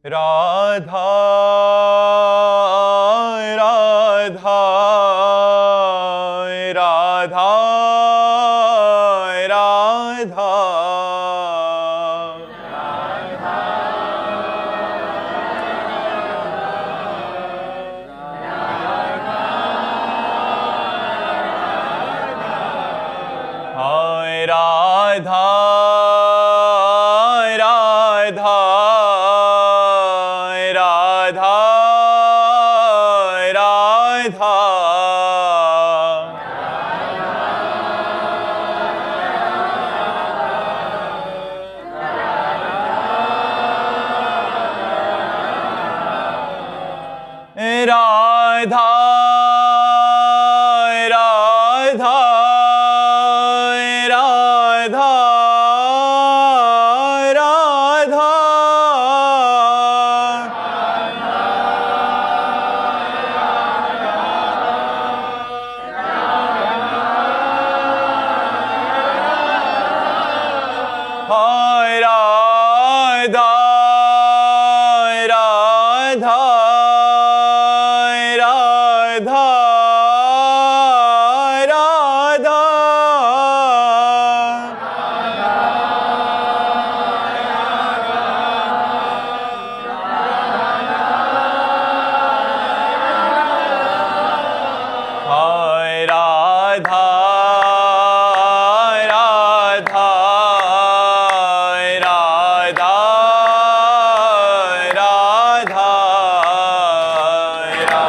राधा राधा राधा राधा हाय राधा राधा राधा राधा राधा राधा राधा राधा हाय राधा राधा राधा राधा हाय राधा राधा राधा राधा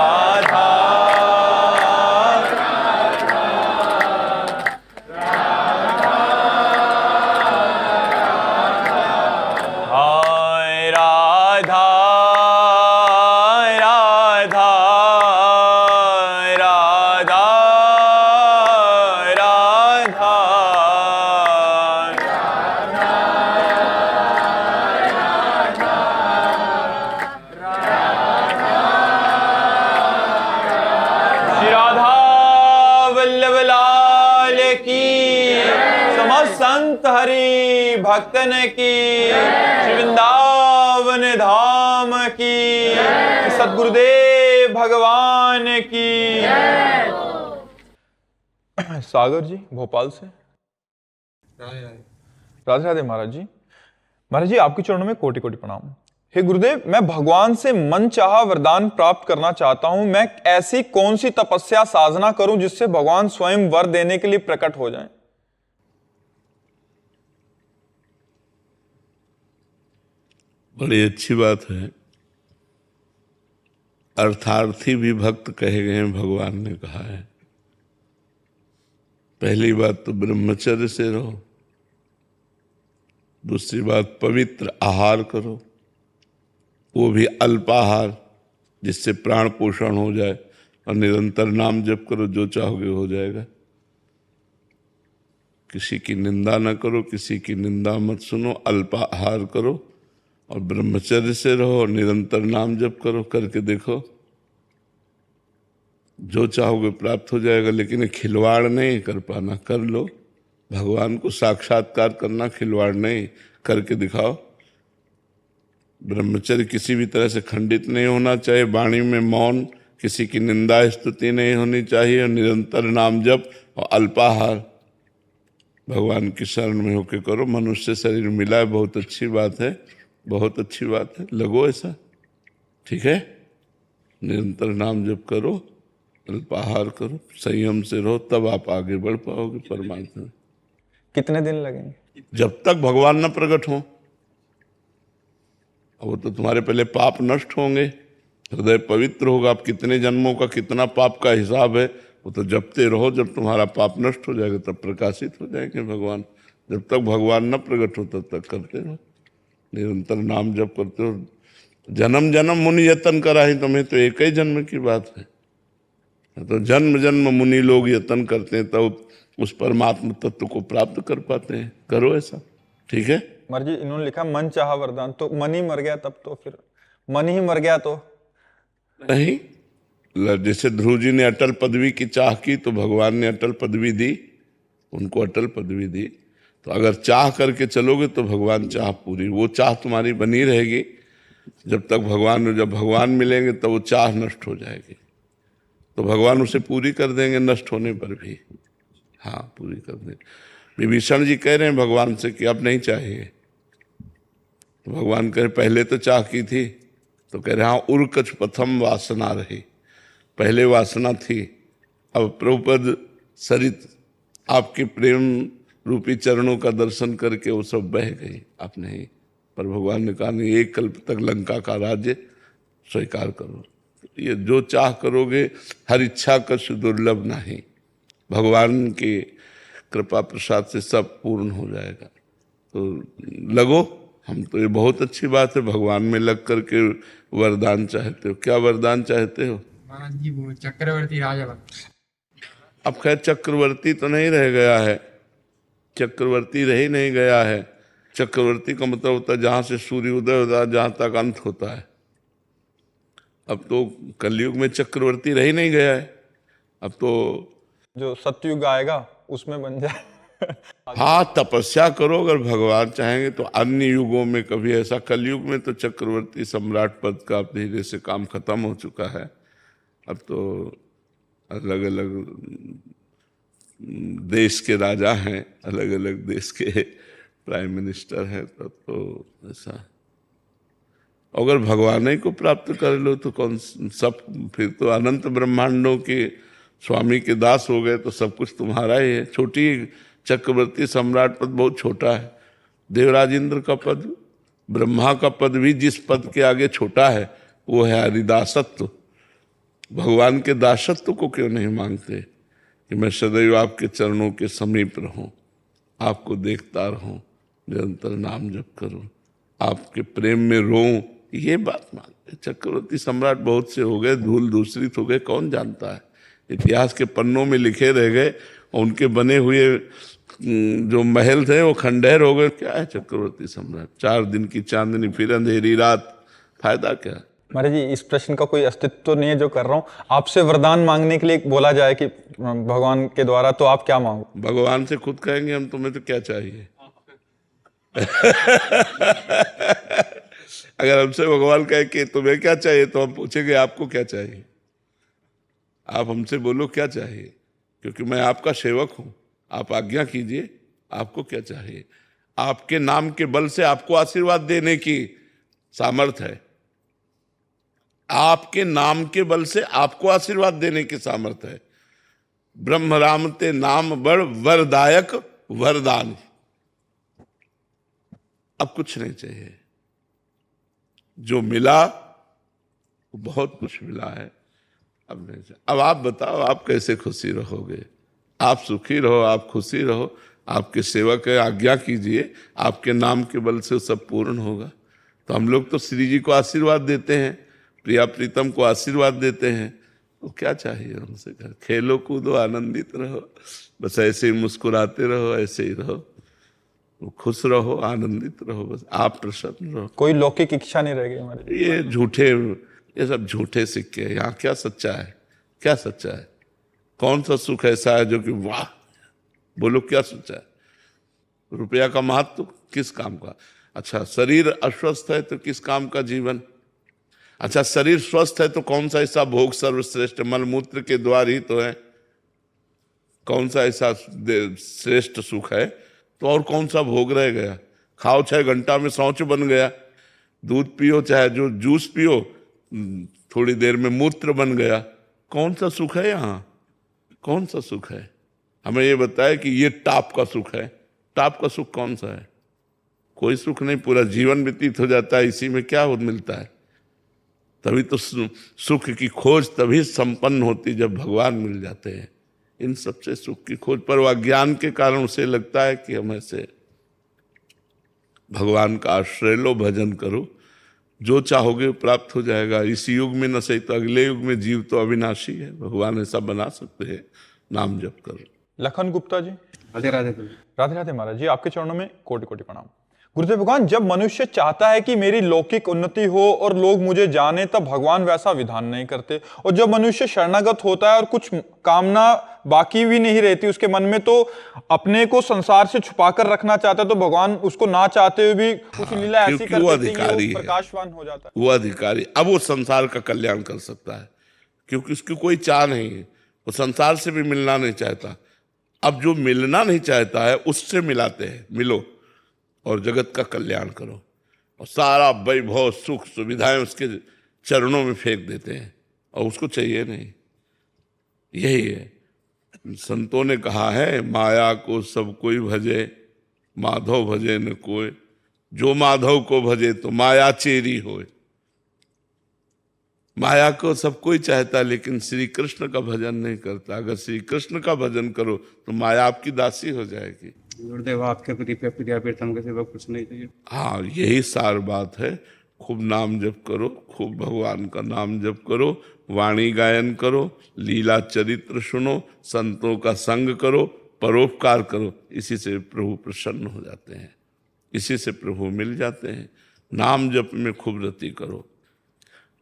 राधा हाय राधा राधा राधा राधा श्री राधा वल्लभ लाल की, समस्त संत हरि भक्तन की, श्री वृंदावन धाम की, सद्गुरुदेव भगवान की। सागर जी भोपाल से। राधे राधे महाराज जी। महाराज जी आपके चरणों में कोटि कोटि प्रणाम। हे गुरुदेव, मैं भगवान से मन चाहा वरदान प्राप्त करना चाहता हूं। मैं ऐसी कौन सी तपस्या साधना करूं जिससे भगवान स्वयं वर देने के लिए प्रकट हो जाएं? बड़ी अच्छी बात है। अर्थार्थी भी भक्त कहे गए हैं, भगवान ने कहा है। पहली बात तो ब्रह्मचर्य से रहो, दूसरी बात पवित्र आहार करो, वो भी अल्पाहार जिससे प्राण पोषण हो जाए, और निरंतर नाम जप करो, जो चाहोगे हो जाएगा। किसी की निंदा न करो, किसी की निंदा मत सुनो, अल्पाहार करो और ब्रह्मचर्य से रहो और निरंतर नाम जप करो। करके देखो, जो चाहोगे प्राप्त हो जाएगा। लेकिन खिलवाड़ नहीं कर पाना, कर लो। भगवान को साक्षात्कार करना खिलवाड़ नहीं, करके दिखाओ। ब्रह्मचर्य किसी भी तरह से खंडित नहीं होना चाहिए, वाणी में मौन, किसी की निंदा स्तुति नहीं होनी चाहिए, निरंतर नाम जप और अल्पाहार। भगवान की शरण में होके करो। मनुष्य शरीर मिला है, बहुत अच्छी बात है, बहुत अच्छी बात है, लगो ऐसा, ठीक है। निरंतर नाम जप करो, अल्पाहार करो, संयम से रहो, तब आप आगे बढ़ पाओगे परमात्मा में। कितने दिन लगेंगे? जब तक भगवान न प्रकट हो। वो तो तुम्हारे पहले पाप नष्ट होंगे, हृदय पवित्र होगा। आप कितने जन्मों का कितना पाप का हिसाब है, वो तो जपते रहो। जब तुम्हारा पाप नष्ट हो जाएगा तब प्रकाशित हो जाएंगे भगवान। जब तक भगवान न प्रकट हो तब तक करते रहो, निरंतर नाम जप करते हो। जन्म जन्म मुनि यतन करा ही तुम्हें, तो एक ही जन्म की बात है। तो जन्म जन्म मुनि लोग यतन करते हैं, तब उस परमात्मा तत्व को प्राप्त कर पाते हैं। करो ऐसा, ठीक है। मर्जी इन्होंने लिखा मन चाहा वरदान, तो मन ही मर गया तब तो फिर मन ही मर गया तो नहीं। जैसे ध्रुव जी ने अटल पदवी की चाह की तो भगवान ने अटल पदवी दी, उनको अटल पदवी दी। तो अगर चाह करके चलोगे तो भगवान चाह पूरी, वो चाह तुम्हारी बनी रहेगी। जब भगवान मिलेंगे तब वो चाह नष्ट हो जाएगी, तो भगवान उसे पूरी कर देंगे नष्ट होने पर भी। हाँ, पूरी कर देंगे। विभीषण जी कह रहे हैं भगवान से कि अब नहीं चाहिए, तो भगवान कह रहे पहले तो चाह की थी, तो कह रहे हाँ, उर्कच प्रथम वासना रही, पहले वासना थी, अब प्रभुपद सरित आपके प्रेम रूपी चरणों का दर्शन करके वो सब बह गई, अब नहीं। पर भगवान ने कहा नहीं, एक कल्प तक लंका का राज्य स्वीकार करो। ये जो चाह करोगे हर इच्छा कछु दुर्लभ नहीं, भगवान की कृपा प्रसाद से सब पूर्ण हो जाएगा। तो लगो, हम तो ये बहुत अच्छी बात है, भगवान में लग करके वरदान चाहते हो। क्या वरदान चाहते हो? महाराज जी वो चक्रवर्ती राजा बन। अब खैर चक्रवर्ती तो नहीं रह गया है, चक्रवर्ती रह ही नहीं गया है। चक्रवर्ती का मतलब होता है जहाँ से सूर्य उदय होता है जहाँ तक अंत होता है। अब तो कलयुग में चक्रवर्ती रह ही नहीं गया है, अब तो जो सतयुग आएगा उसमें बन जाए। हाँ, तपस्या करो, अगर भगवान चाहेंगे तो अन्य युगों में कभी ऐसा। कलयुग में तो चक्रवर्ती सम्राट पद का धीरे से काम खत्म हो चुका है। अब तो अलग अलग देश के राजा हैं, अलग अलग देश के प्राइम मिनिस्टर हैं, तब तो ऐसा। अगर भगवान ही को प्राप्त कर लो तो कौन सब, फिर तो अनंत ब्रह्मांडों के स्वामी के दास हो गए, तो सब कुछ तुम्हारा ही है। छोटी चक्रवर्ती सम्राट पद बहुत छोटा है। देवराज इंद्र का पद, ब्रह्मा का पद भी जिस पद के आगे छोटा है वो है हरिदासत्व। भगवान के दासत्व को क्यों नहीं मांगते कि मैं सदैव आपके चरणों के समीप रहूं, आपको देखता रहूं, निरंतर नाम जप करूं, आपके प्रेम में रोऊं, ये बात मांगते। चक्रवर्ती सम्राट बहुत से हो गए, धूल दूसरित हो गए, कौन जानता है, इतिहास के पन्नों में लिखे रह गए, और उनके बने हुए जो महल थे वो खंडहर हो गए। क्या है चक्रवर्ती सम्राट? 4 दिन की चांदनी फिर अंधेरी रात, फायदा क्या? महाराज जी, इस प्रश्न का कोई अस्तित्व तो नहीं है जो कर रहा हूँ। आपसे वरदान मांगने के लिए बोला जाए कि भगवान के द्वारा, तो आप क्या मांगो? भगवान से खुद कहेंगे हम, तुम्हें तो क्या चाहिए? अगर हमसे भगवान कहे कि तुम्हें क्या चाहिए, तो हम पूछेंगे आपको क्या चाहिए। आप हमसे बोलो क्या चाहिए, क्योंकि मैं आपका सेवक हूं, आप आज्ञा कीजिए, आपको क्या चाहिए। आपके नाम के बल से आपको आशीर्वाद देने की सामर्थ है, आपके नाम के बल से आपको आशीर्वाद देने की सामर्थ है। ब्रह्म राम ते नाम बड़ वरदायक वरदान। अब कुछ नहीं चाहिए, जो मिला वो बहुत कुछ मिला है, अब नहीं चाहिए। अब आप बताओ, आप कैसे खुशी रहोगे? आप सुखी रहो, आप खुशी रहो, आपके सेवक है, आज्ञा कीजिए, आपके नाम के बल से सब पूर्ण होगा। तो हम लोग तो श्री जी को आशीर्वाद देते हैं, प्रिया प्रीतम को आशीर्वाद देते हैं, तो क्या चाहिए हमसे? खेलो कूदो, आनंदित रहो, बस ऐसे ही मुस्कुराते रहो, ऐसे ही रहो, खुश रहो, आनंदित रहो, बस आप प्रसन्न रहो। कोई लौकिक इच्छा नहीं रह गई हमारी। ये झूठे, ये सब झूठे सिक्के हैं। यहाँ क्या सच्चा है? क्या सच्चा है? कौन सा सुख ऐसा है जो कि वाह, बोलो क्या सच्चा है? रुपया का महत्व किस काम का? अच्छा, शरीर अस्वस्थ है तो किस काम का जीवन? अच्छा, शरीर स्वस्थ है तो कौन सा ऐसा भोग सर्वश्रेष्ठ? मलमूत्र के द्वार ही तो है। कौन सा ऐसा श्रेष्ठ सुख है? तो और कौन सा भोग रह गया? खाओ 6 घंटा में शौच बन गया, दूध पियो चाहे जो जूस पियो, थोड़ी देर में मूत्र बन गया। कौन सा सुख है यहाँ? कौन सा सुख है? हमें ये बताए कि ये टाप का सुख है। टाप का सुख कौन सा है? कोई सुख नहीं, पूरा जीवन व्यतीत हो जाता है इसी में। क्या मिलता है? तभी तो सुख की खोज तभी संपन्न होती जब भगवान मिल जाते हैं। इन सबसे सुख की खोज पर अज्ञान के कारण उसे लगता है कि हम ऐसे। भगवान का आश्रय लो, भजन करो, जो चाहोगे प्राप्त हो जाएगा। इस युग में न सही तो अगले युग में। जीव तो अविनाशी है, भगवान ऐसा बना सकते हैं। नाम जप करो। लखन गुप्ता जी, राधे राधे। राधे राधे महाराज जी, आपके चरणों में कोटि कोटि प्रणाम। गुरुदेव भगवान, जब मनुष्य चाहता है कि मेरी लौकिक उन्नति हो और लोग मुझे जाने, तब भगवान वैसा विधान नहीं करते। और जब मनुष्य शरणागत होता है और कुछ कामना बाकी भी नहीं रहती उसके मन में, तो अपने को संसार से छुपाकर रखना चाहता है, तो भगवान उसको ना चाहते हुए भी कुछ लीला ऐसी क्योंकि वो करते हैं कि अधिकारी वो है। प्रकाशवान हो जाता है। वो अधिकारी, अब वो संसार का कल्याण कर सकता है, क्योंकि उसकी कोई चाह नहीं है, वो संसार से भी मिलना नहीं चाहता। अब जो मिलना नहीं चाहता है उससे मिलाते हैं, मिलो और जगत का कल्याण करो, और सारा वैभव सुख सुविधाएं उसके चरणों में फेंक देते हैं, और उसको चाहिए नहीं। यही है, संतों ने कहा है, माया को सब कोई भजे, माधव भजे न कोई, जो माधव को भजे तो माया चेरी होए। माया को सब कोई चाहता, लेकिन श्री कृष्ण का भजन नहीं करता। अगर श्री कृष्ण का भजन करो तो माया आपकी दासी हो जाएगी। गुरुदेव, आपके कृपया प्रियाप्रीतम के सिवा कुछ नहीं चाहिए। हाँ, यही सार बात है। खूब नाम जप करो, खूब भगवान का नाम जप करो, वाणी गायन करो, लीला चरित्र सुनो, संतों का संग करो, परोपकार करो। इसी से प्रभु प्रसन्न हो जाते हैं, इसी से प्रभु मिल जाते हैं। नाम जप में खूब रति करो,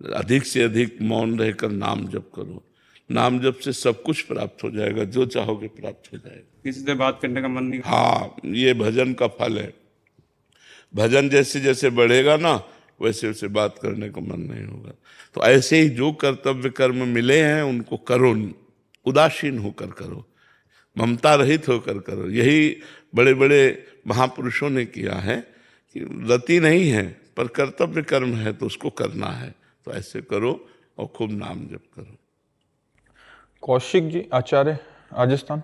अधिक से अधिक मौन रहकर नाम जप करो। नाम जप से सब कुछ प्राप्त हो जाएगा, जो चाहोगे प्राप्त हो जाएगा। किसी से बात करने का मन नहीं। हाँ, ये भजन का फल है। भजन जैसे जैसे बढ़ेगा ना, वैसे वैसे बात करने का मन नहीं होगा। तो ऐसे ही जो कर्तव्य कर्म मिले हैं उनको करो, उदासीन होकर करो, ममता रहित होकर करो। यही बड़े बड़े महापुरुषों ने किया है कि रति नहीं है पर कर्तव्य कर्म है तो उसको करना है, तो ऐसे करो और खूब नाम जप करो। कौशिक जी, आचार्य, राजस्थान।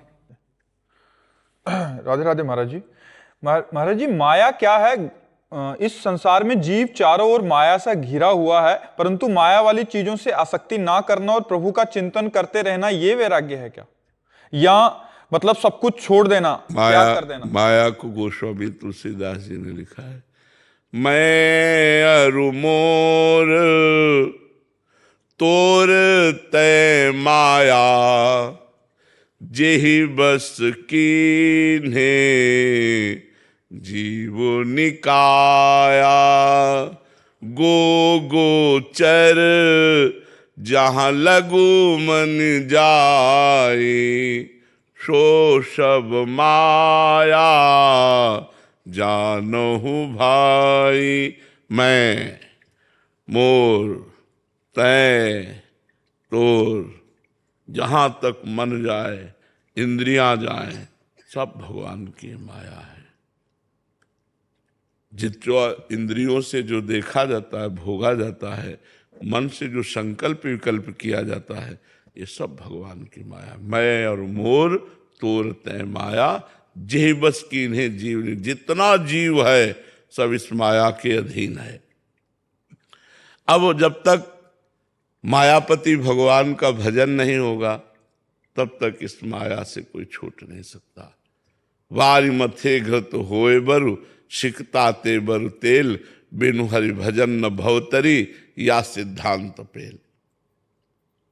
राधे राधे महाराज जी। महाराज जी, माया क्या है? इस संसार में जीव चारों ओर माया से घिरा हुआ है, परंतु माया वाली चीजों से आसक्ति ना करना और प्रभु का चिंतन करते रहना, ये वैराग्य है क्या? या मतलब सब कुछ छोड़ देना, त्याग कर देना? माया को गोस्वामी तुलसीदास जी ने लिखा है, मैं अरु मोर तोर तय माया, जेहि बस कीन्हे जीव निकाया। गो गोचर जहाँ लगु मन जाए, सो सब माया जानहु भाई। मैं मोर तय तोर, जहाँ तक मन जाए, इंद्रियां जाए, सब भगवान की माया है। जितना इंद्रियों से जो देखा जाता है, भोगा जाता है, मन से जो संकल्प विकल्प किया जाता है, ये सब भगवान की माया। मैं और मोर तोर तय माया, जेहि बस कीन्हे जीव। जितना जीव है सब इस माया के अधीन है। अब जब तक मायापति भगवान का भजन नहीं होगा, तब तक इस माया से कोई छूट नहीं सकता। वारी मथे घृत होए बरु, सिकता ते बरु तेल, बिनु हरि भजन न भवतरी, या सिद्धांत पेल।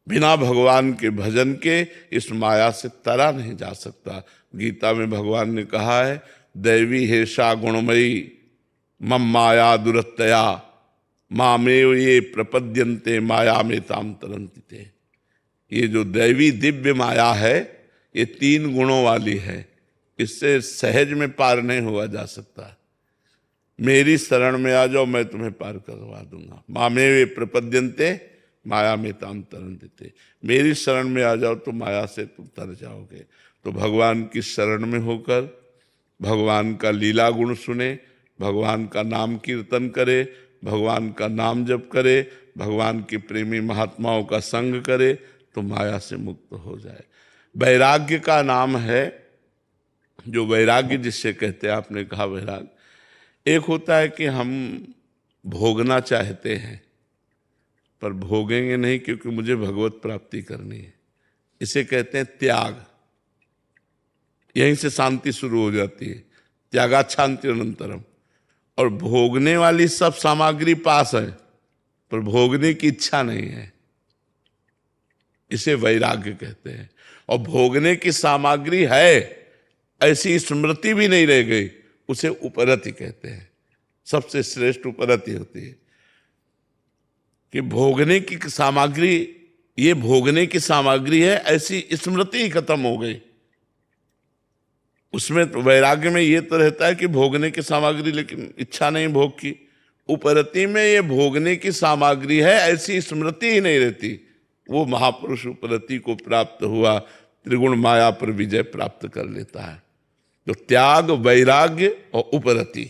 बिना भगवान के भजन के इस माया से तरा नहीं जा सकता। गीता में भगवान ने कहा है, दैवी हेषा गुणमयी मम माया दुरत्तया, मामेव ये प्रपद्यन्ते माया में ताम तरन्ति ते। ये जो दैवी दिव्य माया है, ये 3 गुणों वाली है, इससे सहज में पार नहीं हुआ जा सकता। मेरी शरण में आ जाओ, मैं तुम्हें पार करवा दूंगा। मामेव प्रपद्यन्ते माया में ताम तरन्ति ते। मेरी शरण में आ जाओ तो माया से तुम तर जाओगे। तो भगवान की शरण में होकर भगवान का लीला गुण सुने, भगवान का नाम कीर्तन करे, भगवान का नाम जप करे, भगवान के प्रेमी महात्माओं का संग करे, तो माया से मुक्त हो जाए। वैराग्य का नाम है, जो वैराग्य जिससे कहते हैं, आपने कहा वैराग्य। एक होता है कि हम भोगना चाहते हैं पर भोगेंगे नहीं, क्योंकि मुझे भगवत प्राप्ति करनी है, इसे कहते हैं त्याग। यहीं से शांति शुरू हो जाती है, त्यागात् शांति अनंतरम। और भोगने वाली सब सामग्री पास है पर भोगने की इच्छा नहीं है, इसे वैराग्य कहते हैं। और भोगने की सामग्री है, ऐसी स्मृति भी नहीं रह गई, उसे उपरति कहते हैं। सबसे श्रेष्ठ उपरति होती है कि भोगने की सामग्री, ये भोगने की सामग्री है, ऐसी स्मृति ही खत्म हो गई। उसमें तो वैराग्य में ये तो रहता है कि भोगने की सामग्री, लेकिन इच्छा नहीं भोग की। उपरति में ये भोगने की सामग्री है, ऐसी स्मृति ही नहीं रहती। वो महापुरुष उपरति को प्राप्त हुआ, त्रिगुण माया पर विजय प्राप्त कर लेता है। तो त्याग, वैराग्य और उपरति,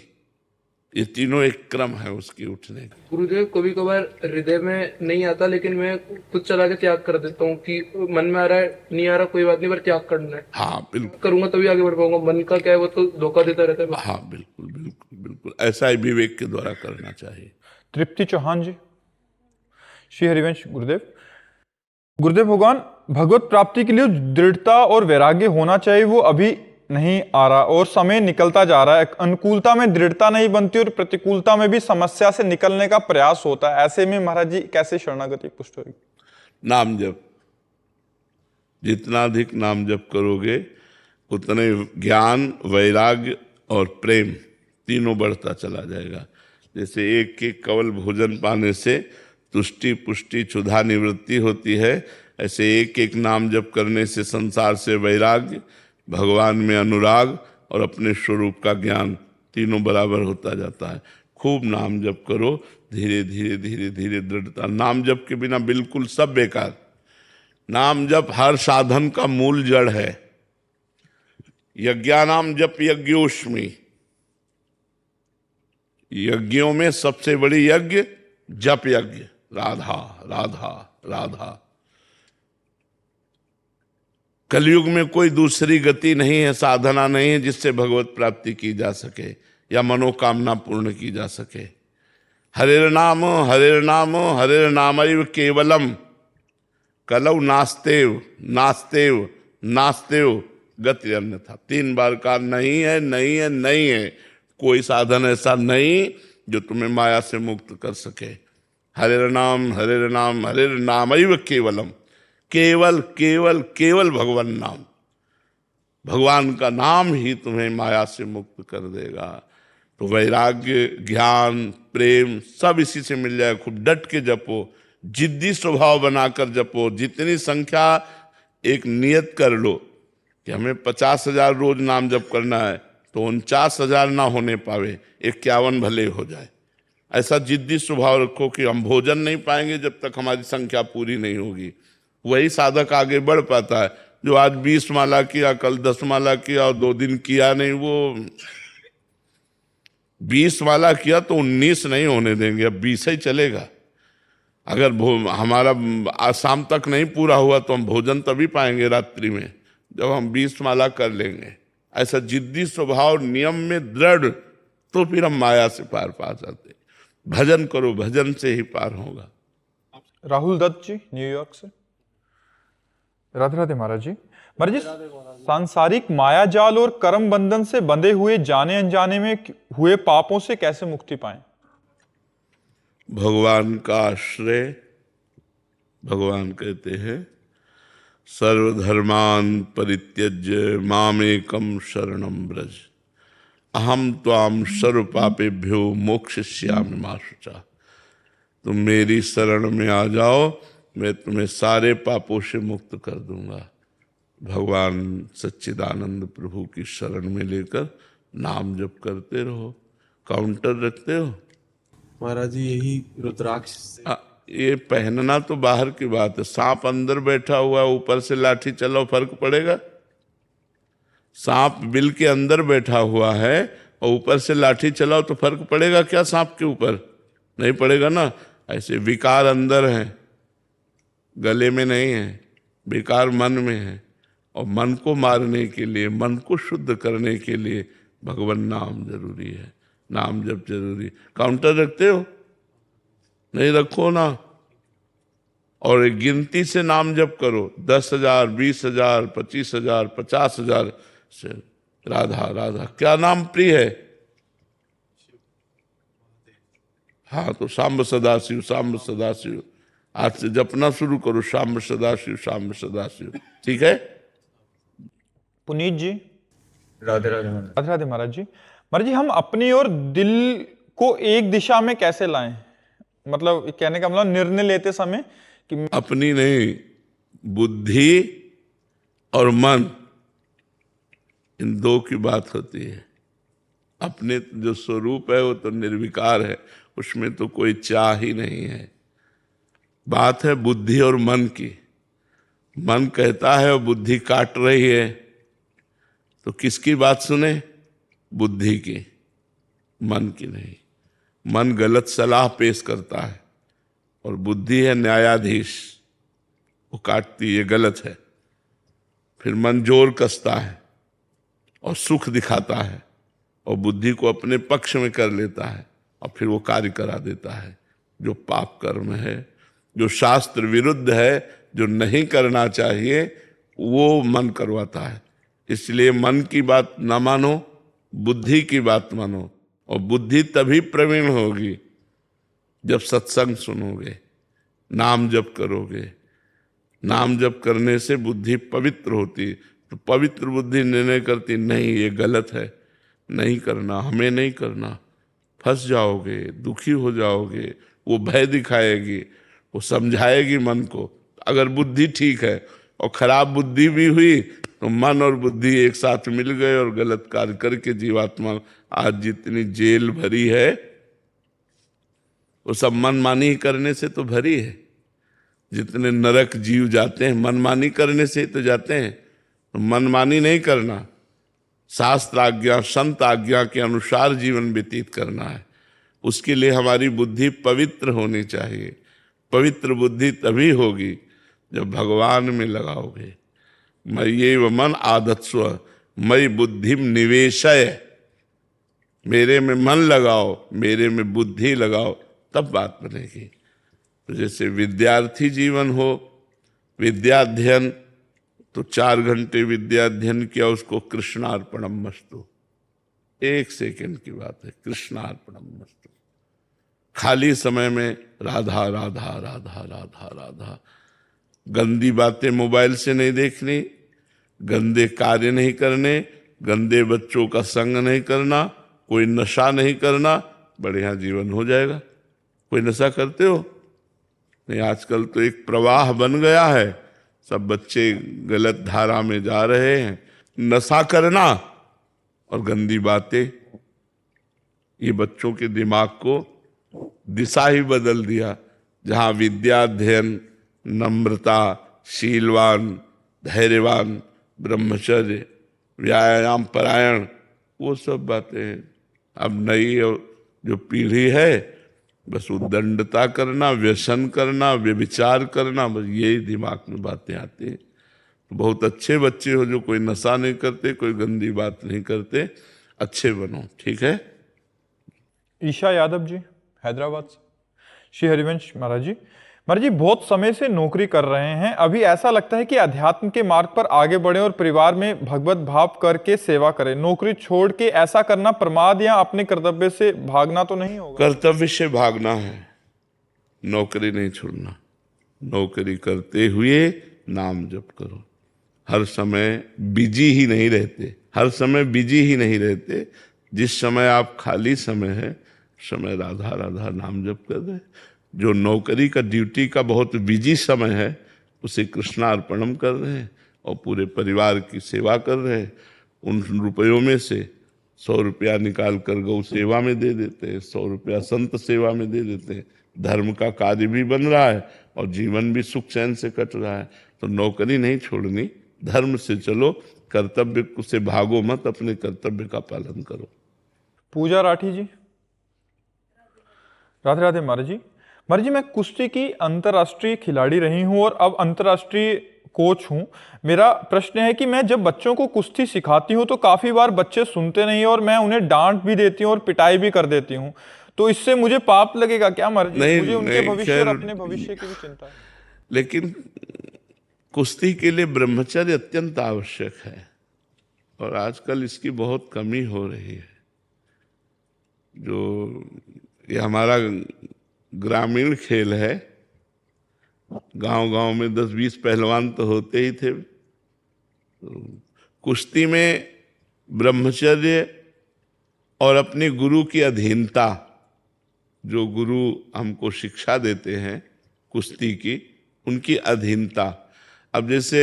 ये तीनों एक क्रम है उसकी उठने का। गुरुदेव, कभी कभार हृदय में नहीं आता, लेकिन मैं खुद चला के त्याग कर देता हूँ कि मन में आ रहा है, नहीं आ रहा कोई बात नहीं, पर त्याग करना है। हाँ बिल्कुल, करूंगा तभी आगे बढ़ पाऊंगा। मन का क्या है, वो तो धोखा देता रहता है। हाँ बिल्कुल बिल्कुल बिल्कुल, ऐसा ही विवेक के द्वारा करना चाहिए। तृप्ति चौहान जी। श्री हरिवंश गुरुदेव। गुरुदेव भगवान, भगवत प्राप्ति के लिए दृढ़ता और वैराग्य होना चाहिए, वो अभी नहीं आ रहा और समय निकलता जा रहा है। अनुकूलता में दृढ़ता नहीं बनती और प्रतिकूलता में भी समस्या से निकलने का प्रयास होता है। ऐसे में महाराज जी कैसे शरणागति पुष्ट होगी? नाम जप, जितना अधिक नाम जप करोगे उतने ज्ञान, वैराग्य और प्रेम तीनों बढ़ता चला जाएगा। जैसे एक एक कवल भोजन पाने से तुष्टि, पुष्टि, क्षुधा निवृत्ति होती है, ऐसे एक एक नाम जप करने से संसार से वैराग्य, भगवान में अनुराग और अपने स्वरूप का ज्ञान तीनों बराबर होता जाता है। खूब नाम जप करो, धीरे धीरे धीरे धीरे दृढ़ता। नाम जप के बिना बिल्कुल सब बेकार। नाम जप हर साधन का मूल जड़ है। यज्ञानाम जप यज्ञोष्मी, यज्ञों में सबसे बड़ी यज्ञ जप यज्ञ, राधा राधा राधा। कलयुग में कोई दूसरी गति नहीं है, साधना नहीं है जिससे भगवत प्राप्ति की जा सके या मनोकामना पूर्ण की जा सके। हरेर नाम हरेर नाम हरेर नामैव केवलम, कलौ नास्तेव नास्तेव नास्तेव गति अन्यथा। 3 बार का नहीं है, नहीं है, नहीं है। कोई साधन ऐसा नहीं जो तुम्हें माया से मुक्त कर सके। हरेर नाम हरेर नाम हरेर नामैव केवलम, केवल केवल केवल भगवान नाम, भगवान का नाम ही तुम्हें माया से मुक्त कर देगा। तो वैराग्य, ज्ञान, प्रेम सब इसी से मिल जाएगा। खूब डट के जपो, जिद्दी स्वभाव बनाकर जपो। जितनी संख्या, एक नियत कर लो कि हमें 50,000 रोज नाम जप करना है, तो 49,000 ना होने पावे, 51 भले हो जाए। ऐसा जिद्दी स्वभाव रखो कि हम भोजन नहीं पाएंगे जब तक हमारी संख्या पूरी नहीं होगी। वही साधक आगे बढ़ पाता है। जो आज 20 माला किया, कल 10 माला किया और 2 दिन किया नहीं, वो 20 माला किया तो 19 नहीं होने देंगे, अब 20 ही चलेगा। अगर हमारा शाम तक नहीं पूरा हुआ तो हम भोजन तभी पाएंगे रात्रि में, जब हम 20 माला कर लेंगे। ऐसा जिद्दी स्वभाव नियम में दृढ़, तो फिर हम माया से पार पा जाते। भजन करो, भजन से ही पार होगा। राहुल दत्त जी, न्यूयॉर्क से। राधे राधे महाराज जी। महाराज जी, सांसारिक माया जाल और कर्म बंधन से बंधे हुए जाने अनजाने में हुए पापों से कैसे मुक्ति पाएं? भगवान का आश्रय। भगवान कहते हैं सर्वधर्मान परित्यज्य मामेकम शरणम ब्रज, अहम त्वाम सर्व पापेभ्यो मोक्षयिष्यामि मा शुचा। तुम मेरी शरण में आ जाओ, मैं तुम्हें सारे पापों से मुक्त कर दूंगा। भगवान सच्चिदानंद प्रभु की शरण में लेकर नाम जप करते रहो। काउंटर रखते हो महाराज जी? यही रुद्राक्ष ये पहनना तो बाहर की बात है। सांप अंदर बैठा हुआ है, ऊपर से लाठी चलाओ, फर्क पड़ेगा? सांप बिल के अंदर बैठा हुआ है और ऊपर से लाठी चलाओ तो फर्क पड़ेगा क्या सांप के ऊपर? नहीं पड़ेगा ना। ऐसे विकार अंदर है, गले में नहीं है। विकार मन में है, और मन को मारने के लिए, मन को शुद्ध करने के लिए भगवान नाम जरूरी है, नाम जप जरूरी। काउंटर रखते हो? नहीं रखो ना। और एक गिनती से नाम जप करो, 10,000, 20,000, 25,000, 50,000 से राधा राधा। क्या नाम प्रिय है? हाँ, तो सांब सदाशिव, सांब सदाशिव। आज से जपना शुरू करो, सांब सदाशिव, सांब सदाशिव। ठीक है? पुनीत जी। राधे राधे महाराज। राधे राधे महाराज जी। महाराज जी, हम अपनी और दिल को एक दिशा में कैसे लाएं? मतलब कहने का मतलब निर्णय लेते समय कि अपनी नहीं, बुद्धि और मन, इन दो की बात होती है। अपने जो स्वरूप है वो तो निर्विकार है, उसमें तो कोई चाह ही नहीं है। बात है बुद्धि और मन की। मन कहता है और बुद्धि काट रही है, तो किसकी बात सुने? बुद्धि की, मन की नहीं। मन गलत सलाह पेश करता है और बुद्धि है न्यायाधीश, वो काटती है, गलत है। फिर मन जोर कसता है और सुख दिखाता है और बुद्धि को अपने पक्ष में कर लेता है और फिर वो कार्य करा देता है। जो पाप कर्म है, जो शास्त्र विरुद्ध है, जो नहीं करना चाहिए, वो मन करवाता है। इसलिए मन की बात ना मानो, बुद्धि की बात मानो। और बुद्धि तभी प्रवीण होगी जब सत्संग सुनोगे, नाम जप करोगे। नाम जप करने से बुद्धि पवित्र होती, तो पवित्र बुद्धि निर्णय करती नहीं ये गलत है, नहीं करना, हमें नहीं करना, फंस जाओगे, दुखी हो जाओगे। वो भय दिखाएगी, वो समझाएगी मन को। अगर बुद्धि ठीक है और खराब बुद्धि भी हुई तो मन और बुद्धि एक साथ मिल गए और गलत कार्य करके जीवात्मा आज जितनी जेल भरी है वो सब मनमानी करने से तो भरी है। जितने नरक जीव जाते हैं मनमानी करने से तो जाते हैं। तो मनमानी नहीं करना, शास्त्र आज्ञा, संत आज्ञा के अनुसार जीवन व्यतीत करना है। उसके लिए हमारी बुद्धि पवित्र होनी चाहिए। पवित्र बुद्धि तभी होगी जब भगवान में लगाओगे। मय्येव मन आधत्स्व मयि बुद्धिम निवेशय, मेरे में मन लगाओ, मेरे में बुद्धि लगाओ, तब बात बनेगी। तो जैसे विद्यार्थी जीवन हो, विद्याध्ययन, तो 4 घंटे विद्याध्ययन किया, उसको कृष्णार्पणमस्तु, 1 सेकंड की बात है, कृष्णार्पणमस्तु। खाली समय में राधा राधा राधा राधा राधा। गंदी बातें मोबाइल से नहीं देखनी, गंदे कार्य नहीं करने, गंदे बच्चों का संग नहीं करना, कोई नशा नहीं करना, बढ़िया जीवन हो जाएगा। कोई नशा करते हो? नहीं, आजकल तो एक प्रवाह बन गया है, सब बच्चे गलत धारा में जा रहे हैं। नशा करना और गंदी बातें, ये बच्चों के दिमाग को दिशा ही बदल दिया। जहाँ विद्याध्ययन, नम्रता, शीलवान, धैर्यवान, ब्रह्मचर्य, व्यायाम परायण, वो सब बातें। अब नई जो पीढ़ी है, बस उद्दंडता करना, व्यसन करना, व्यभिचार करना, बस यही दिमाग में बातें आती हैं। बहुत अच्छे बच्चे हो जो कोई नशा नहीं करते, कोई गंदी बात नहीं करते, अच्छे बनो। ठीक है। ईशा यादव जी हैदराबाद से। श्री हरिवंश महाराज जी, महाराज जी बहुत समय से नौकरी कर रहे हैं, अभी ऐसा लगता है कि अध्यात्म के मार्ग पर आगे बढ़े और परिवार में भगवत भाव करके सेवा करें। नौकरी छोड़ के ऐसा करना प्रमाद या अपने कर्तव्य से भागना तो नहीं होगा? कर्तव्य से भागना है, नौकरी नहीं छोड़ना। नौकरी करते हुए नाम जप करो। हर समय बिजी ही नहीं रहते, हर समय बिजी ही नहीं रहते। जिस समय आप खाली समय है, समय राधा राधा नाम जप कर रहे। जो नौकरी का, ड्यूटी का बहुत बिजी समय है, उसे कृष्णार्पणम कर रहे हैं और पूरे परिवार की सेवा कर रहे हैं। उन रुपयों में से 100 रुपया निकाल कर गौ सेवा में दे देते हैं, 100 रुपया संत सेवा में दे देते हैं। धर्म का कार्य भी बन रहा है और जीवन भी सुख चैन से कट रहा है। तो नौकरी नहीं छोड़नी, धर्म से चलो, कर्तव्य से भागो मत, अपने कर्तव्य का पालन करो। पूजा राठी जी, राधे राधे महाराज जी। महाराज जी मैं कुश्ती की अंतर्राष्ट्रीय खिलाड़ी रही हूं और अब अंतर्राष्ट्रीय कोच हूं। मेरा प्रश्न है कि मैं जब बच्चों को कुश्ती सिखाती हूं तो काफी बार बच्चे सुनते नहीं और मैं उन्हें डांट भी देती हूं और पिटाई भी कर देती हूं, तो इससे मुझे पाप लगेगा क्या महाराज जी? मुझे उनके भविष्य और अपने भविष्य की भी चिंता है। लेकिन कुश्ती के लिए ब्रह्मचर्य अत्यंत आवश्यक है और आजकल इसकी बहुत कमी हो रही है। जो ये हमारा ग्रामीण खेल है, गांव-गांव में 10-20 पहलवान तो होते ही थे। तो कुश्ती में ब्रह्मचर्य और अपने गुरु की अधीनता जो गुरु हमको शिक्षा देते हैं कुश्ती की, उनकी अधीनता। अब जैसे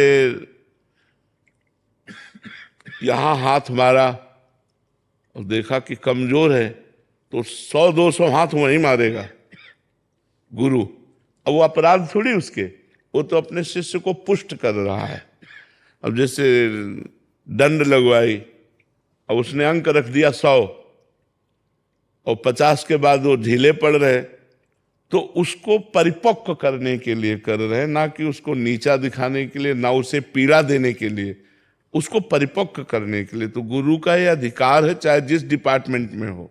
यहाँ हाथ मारा और देखा कि कमजोर है तो 100-200 हाथ वहीं मारेगा गुरु। अब वो अपराध थोड़ी उसके, वो तो अपने शिष्य को पुष्ट कर रहा है। अब जैसे दंड लगवाई, अब उसने अंक रख दिया 100 और 50 के बाद वो ढीले पड़ रहे, तो उसको परिपक्व करने के लिए कर रहे हैं, ना कि उसको नीचा दिखाने के लिए, ना उसे पीड़ा देने के लिए, उसको परिपक्व करने के लिए। तो गुरु का यह अधिकार है, चाहे जिस डिपार्टमेंट में हो,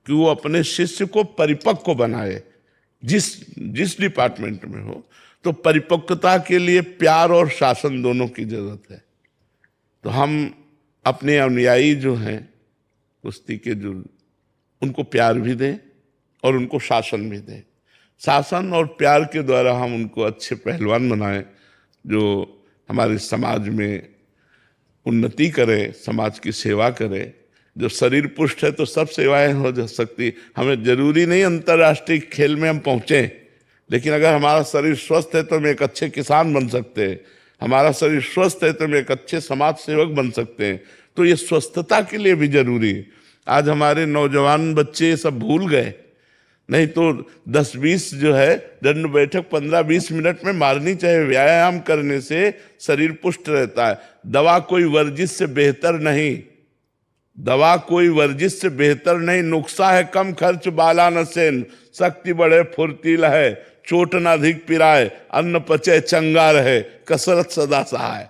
कि वो अपने शिष्य को परिपक्व बनाए, जिस डिपार्टमेंट में हो। तो परिपक्वता के लिए प्यार और शासन दोनों की जरूरत है। तो हम अपने अनुयायी जो हैं कुश्ती के, जो उनको प्यार भी दें और उनको शासन भी दें। शासन और प्यार के द्वारा हम उनको अच्छे पहलवान बनाएं, जो हमारे समाज में उन्नति करे, समाज की सेवा करे। जो शरीर पुष्ट है तो सब सेवाएं हो जा सकती। हमें जरूरी नहीं अंतर्राष्ट्रीय खेल में हम पहुंचे, लेकिन अगर हमारा शरीर स्वस्थ है तो हम एक अच्छे किसान बन सकते हैं, हमारा शरीर स्वस्थ है तो हम एक अच्छे समाज सेवक बन सकते हैं। तो ये स्वस्थता के लिए भी जरूरी है। आज हमारे नौजवान बच्चे सब भूल गए, नहीं तो 10-20 जो है दंड बैठक 15-20 मिनट में मारनी चाहिए। व्यायाम करने से शरीर पुष्ट रहता है। दवा कोई वर्जिश से बेहतर नहीं, दवा कोई वर्जिश से बेहतर नहीं। नुस्खा है कम खर्च बाला न सेन, शक्ति बढ़े फुर्तील है, चोट न अधिक पिराए, अन्न पचे चंगा रहे, कसरत सदा सहाय।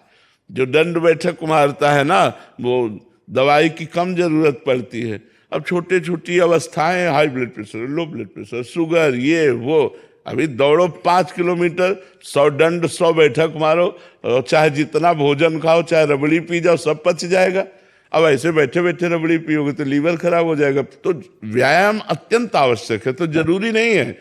जो दंड बैठक मारता है ना, वो दवाई की कम जरूरत पड़ती है। अब छोटी छोटी अवस्थाएं, high blood pressure, low blood pressure, sugar, ये वो, अभी दौड़ो 5 किलोमीटर, 100 दंड 100 बैठक मारो, और चाहे जितना भोजन खाओ, चाहे रबड़ी पी जाओ, सब पच जाएगा। अब ऐसे बैठे बैठे रबड़ी पियोगे तो लीवर खराब हो जाएगा। तो व्यायाम अत्यंत आवश्यक है। तो जरूरी नहीं है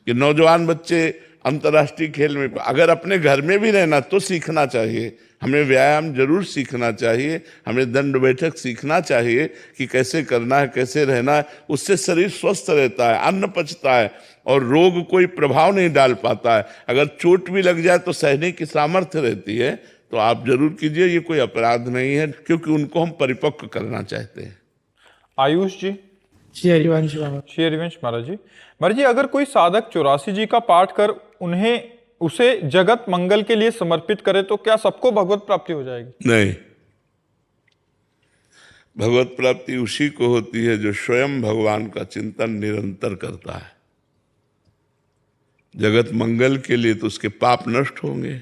कि नौजवान बच्चे अंतर्राष्ट्रीय खेल में, अगर अपने घर में भी रहना तो सीखना चाहिए। हमें व्यायाम जरूर सीखना चाहिए, हमें दंड बैठक सीखना चाहिए कि कैसे करना है, कैसे रहना है। उससे शरीर स्वस्थ रहता है, अन्न पचता है और रोग कोई प्रभाव नहीं डाल पाता है। अगर चोट भी लग जाए तो सहने की सामर्थ्य रहती है। तो आप जरूर कीजिए, ये कोई अपराध नहीं है, क्योंकि उनको हम परिपक्व करना चाहते हैं। आयुष जी। श्री हरिवंश बाबा। श्री हरिवंश महाराज जी। महाराज जी, अगर कोई साधक 84 जी का पाठ कर उसे जगत मंगल के लिए समर्पित करे तो क्या सबको भगवत प्राप्ति हो जाएगी? नहीं, भगवत प्राप्ति उसी को होती है जो स्वयं भगवान का चिंतन निरंतर करता है। जगत मंगल के लिए तो उसके पाप नष्ट होंगे,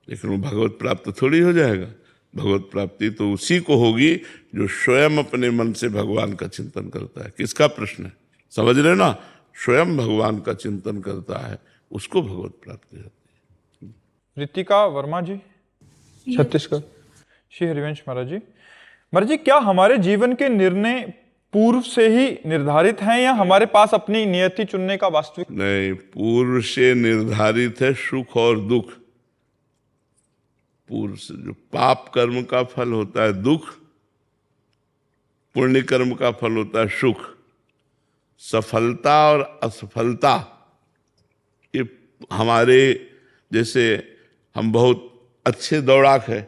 लेकिन वो भगवत प्राप्त थोड़ी हो जाएगा। भगवत प्राप्ति तो उसी को होगी जो स्वयं अपने मन से भगवान का चिंतन करता है। किसका प्रश्न है, समझ रहे ना? स्वयं भगवान का चिंतन करता है, उसको भगवत प्राप्ति होती है। रितिका वर्मा जी, छत्तीसगढ़। श्री हरिवंश महाराज जी। महाराज जी, क्या हमारे जीवन के निर्णय पूर्व से ही निर्धारित हैं या हमारे पास अपनी नियति चुनने का वास्तविक? नहीं, पूर्व से निर्धारित है सुख और दुख। पूर्व से जो पाप कर्म का फल होता है दुख, पुण्य कर्म का फल होता है सुख। सफलता और असफलता ये हमारे, जैसे हम बहुत अच्छे दौड़ाक है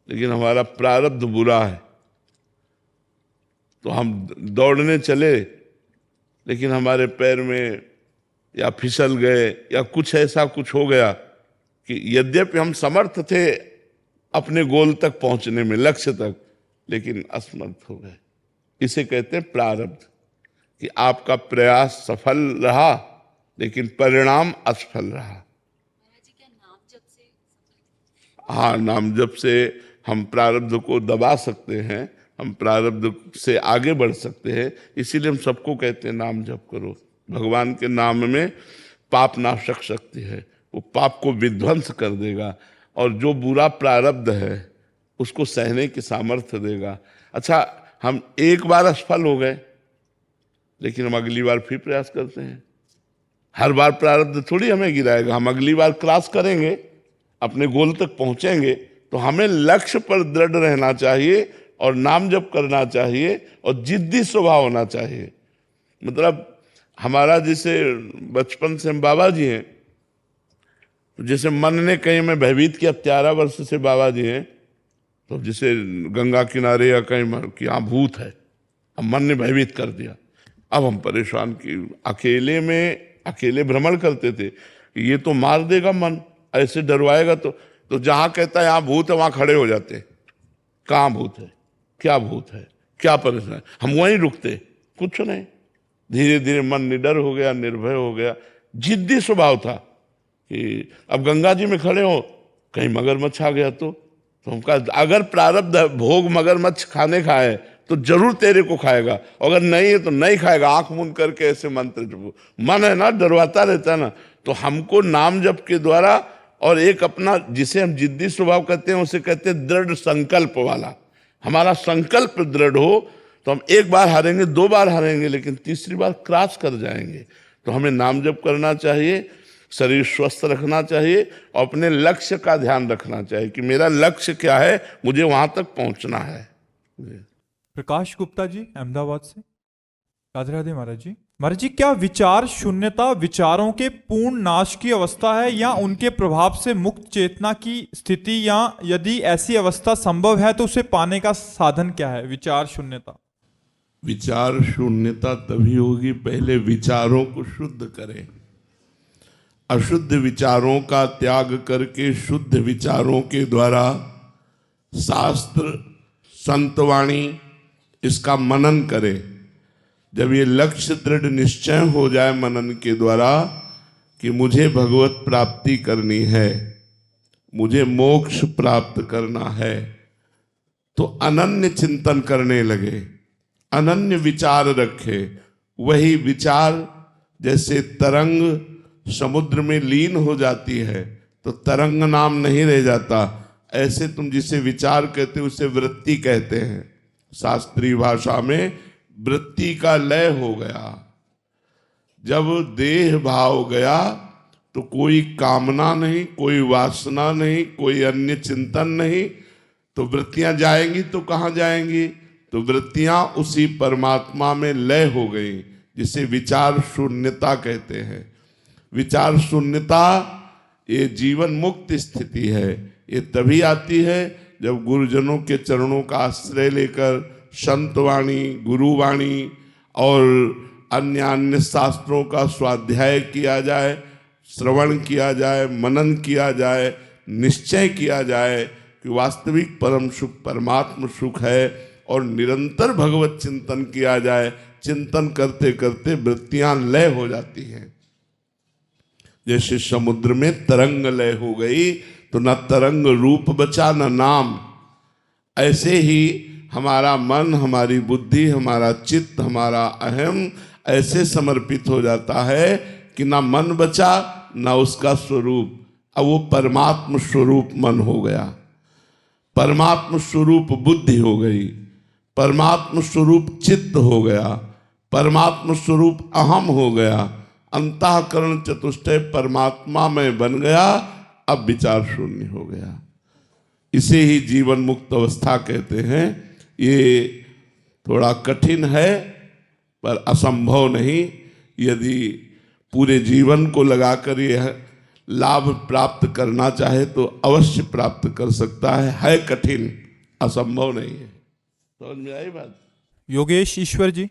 लेकिन हमारा प्रारब्ध बुरा है, तो हम दौड़ने चले लेकिन हमारे पैर में या फिसल गए या कुछ ऐसा कुछ हो गया कि यद्यपि हम समर्थ थे अपने गोल तक पहुंचने में, लक्ष्य तक, लेकिन असमर्थ हो गए। इसे कहते हैं प्रारब्ध, कि आपका प्रयास सफल रहा लेकिन परिणाम असफल रहा। हाँ, नाम जप से हम प्रारब्ध को दबा सकते हैं, हम प्रारब्ध से आगे बढ़ सकते हैं। इसीलिए हम सबको कहते हैं नाम जप करो। भगवान के नाम में पाप नाशक शक्ति है, वो पाप को विध्वंस कर देगा और जो बुरा प्रारब्ध है उसको सहने की सामर्थ्य देगा। अच्छा, हम एक बार असफल हो गए लेकिन हम अगली बार फिर प्रयास करते हैं। हर बार प्रारब्ध थोड़ी हमें गिराएगा। हम अगली बार क्रॉस करेंगे, अपने गोल तक पहुंचेंगे। तो हमें लक्ष्य पर दृढ़ रहना चाहिए और नाम जप करना चाहिए और जिद्दी स्वभाव होना चाहिए। मतलब हमारा जैसे बचपन से हम बाबा जी हैं, तो जैसे मन ने कहीं में भयभीत किया, 13 वर्ष से बाबा जी हैं, तो जैसे गंगा किनारे या कहीं कि यहाँ भूत है, अब मन ने भयभीत कर दिया, अब हम परेशान कि अकेले भ्रमण करते थे, ये तो मार देगा मन, ऐसे डरवाएगा तो जहां कहता है यहाँ भूत है वहां खड़े हो जाते, कहाँ भूत है, क्या भूत है, क्या परेशान, हम वहीं रुकते, कुछ नहीं। धीरे धीरे मन निडर हो गया, निर्भय हो गया। जिद्दी स्वभाव था कि अब गंगा जी में खड़े हो, कहीं मगरमच्छ आ गया तो हम कहा अगर प्रारब्ध भोग मगरमच्छ खाने का है तो जरूर तेरे को खाएगा, अगर नहीं है तो नहीं खाएगा। आंख मूंद करके ऐसे मंत्र जपो, मन है ना डरवाता रहता है ना, तो हमको नाम जप के द्वारा और एक अपना जिसे हम जिद्दी स्वभाव कहते हैं उसे कहते हैं दृढ़ संकल्प वाला, हमारा संकल्प दृढ़ हो तो हम एक बार हारेंगे, 2 बार हारेंगे, लेकिन तीसरी बार क्रॉस कर जाएंगे। तो हमें नाम जप करना चाहिए, शरीर स्वस्थ रखना चाहिए और अपने लक्ष्य का ध्यान रखना चाहिए कि मेरा लक्ष्य क्या है, मुझे वहां तक पहुंचना है। प्रकाश गुप्ता जी अहमदाबाद से। राधे राधे महाराज जी। महाराज जी, क्या विचार शून्यता विचारों के पूर्ण नाश की अवस्था है या उनके प्रभाव से मुक्त चेतना की स्थिति, या यदि ऐसी अवस्था संभव है तो उसे पाने का साधन क्या है? विचार शून्यता। विचार शून्यता तभी होगी पहले विचारों को शुद्ध करें, अशुद्ध विचारों का त्याग करके शुद्ध विचारों के द्वारा शास्त्र संतवाणी इसका मनन करें। जब ये लक्ष्य दृढ़ निश्चय हो जाए मनन के द्वारा कि मुझे भगवत प्राप्ति करनी है, मुझे मोक्ष प्राप्त करना है, तो अनन्य चिंतन करने लगे, अनन्य विचार रखे। वही विचार जैसे तरंग समुद्र में लीन हो जाती है तो तरंग नाम नहीं रह जाता, ऐसे तुम जिसे विचार कहते हो उसे वृत्ति कहते हैं। शास्त्रीय भाषा में वृत्ति का लय हो गया। जब देह भाव गया तो कोई कामना नहीं, कोई वासना नहीं, कोई अन्य चिंतन नहीं, तो वृत्तियां जाएंगी तो कहाँ जाएंगी? तो वृत्तियां उसी परमात्मा में लय हो गई, जिसे विचार शून्यता कहते हैं। विचार शून्यता ये जीवन मुक्त स्थिति है। ये तभी आती है जब गुरुजनों के चरणों का आश्रय लेकर संतवाणी, गुरुवाणी और अन्य शास्त्रों का स्वाध्याय किया जाए, श्रवण किया जाए, मनन किया जाए, निश्चय किया जाए कि वास्तविक परम सुख परमात्म सुख है, और निरंतर भगवत चिंतन किया जाए। चिंतन करते करते वृत्तियां लय हो जाती हैं। जैसे समुद्र में तरंग लय हो गई तो न तरंग रूप बचा न नाम, ऐसे ही हमारा मन, हमारी बुद्धि, हमारा चित्त, हमारा अहम ऐसे समर्पित हो जाता है कि ना मन बचा ना उसका स्वरूप। अब वो परमात्म स्वरूप मन हो गया, परमात्म स्वरूप बुद्धि हो गई, परमात्म स्वरूप चित्त हो गया, परमात्म स्वरूप अहम हो गया, अंतःकरण चतुष्टय परमात्मा में बन गया। अब विचार शून्य हो गया। इसे ही जीवन मुक्त अवस्था कहते हैं। ये थोड़ा कठिन है पर असंभव नहीं। यदि पूरे जीवन को लगाकर यह लाभ प्राप्त करना चाहे तो अवश्य प्राप्त कर सकता है कठिन, असंभव नहीं है। समझ में आई बात? योगेश ईश्वर जी।